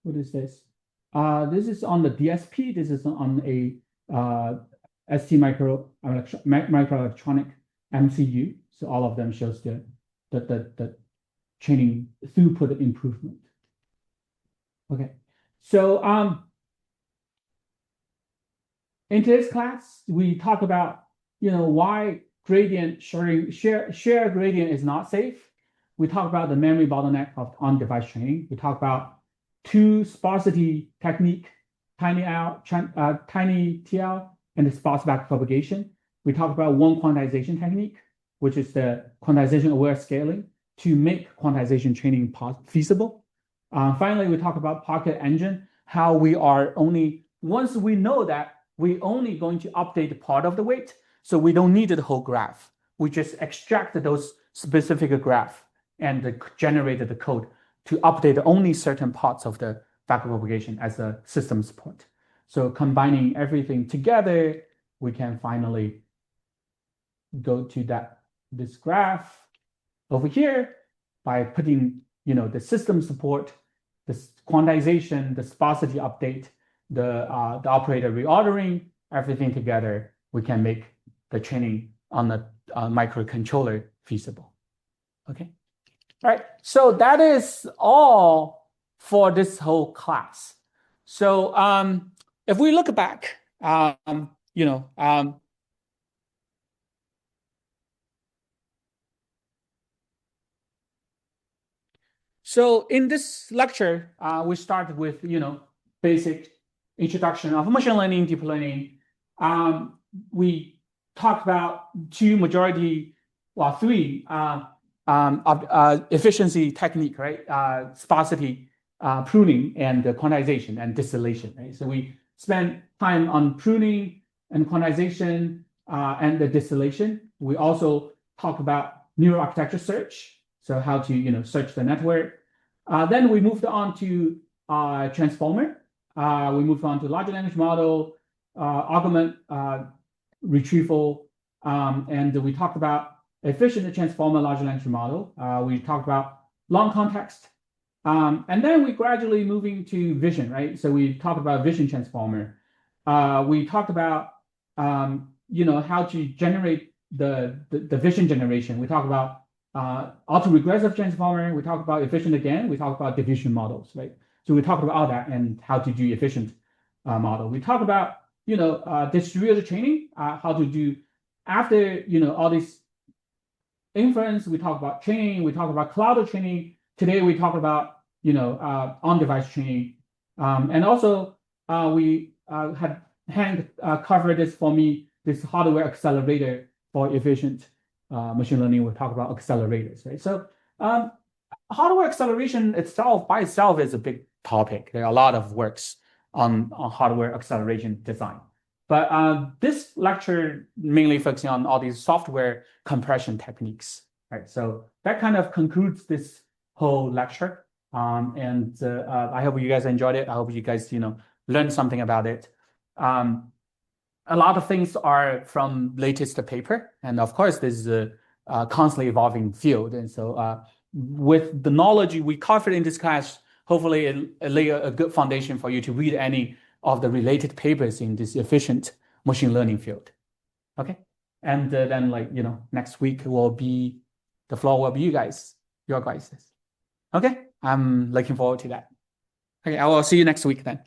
What is this? This is on the DSP. This is on a ST microelectronic MCU. So all of them shows the training throughput improvement. Okay, so in today's class, we talk about why gradient share gradient is not safe. We talk about the memory bottleneck of on-device training. We talk about two sparsity technique, TinyTL, and the sparse backpropagation. We talk about one quantization technique, which is the quantization aware scaling to make quantization training feasible. Finally, we talk about Pocket Engine, how we are once we know that we're only going to update part of the weight, so we don't need the whole graph. We just extract those specific graph and generate the code to update only certain parts of the backpropagation as a system support. So combining everything together, we can finally go to this graph over here by putting the system support, the quantization, the sparsity update, the operator reordering, everything together, we can make the training on the microcontroller feasible. Okay. All right. So that is all for this whole class. So if we look back, so in this lecture, we started with, basic introduction of machine learning, deep learning. We talked about three efficiency technique, right? Sparsity, pruning, and quantization and distillation, right? So we spent time on pruning and quantization and the distillation. We also talked about neural architecture search, so how to search the network. Then we moved on to transformer. We moved on to large language model, augment retrieval, and we talked about efficient transformer large language model. We talked about long context. And then we gradually moving to vision, right? So we talked about vision transformer. We talked about how to generate the vision generation. We talked about autoregressive transformer. We talked about efficient again. We talked about diffusion models, right? So we talked about all that and how to do efficient model. We talked about distributed training, how to do after all these inference. We talk about training. We talk about cloud training. Today we talk about on-device training, and also we had Hank covered this for me. This hardware accelerator for efficient machine learning. We talk about accelerators, right? So hardware acceleration by itself is a big topic. There are a lot of works on hardware acceleration design. But this lecture mainly focusing on all these software compression techniques, right? So that kind of concludes this whole lecture. And I hope you guys enjoyed it. I hope you guys, learn something about it. A lot of things are from latest paper, and of course, this is a constantly evolving field. And so, with the knowledge we covered in this class, hopefully it lay a good foundation for you to read any of the related papers in this efficient machine learning field. Okay, and then next week the floor will be your guys. Okay, I'm looking forward to that. Okay, I will see you next week then.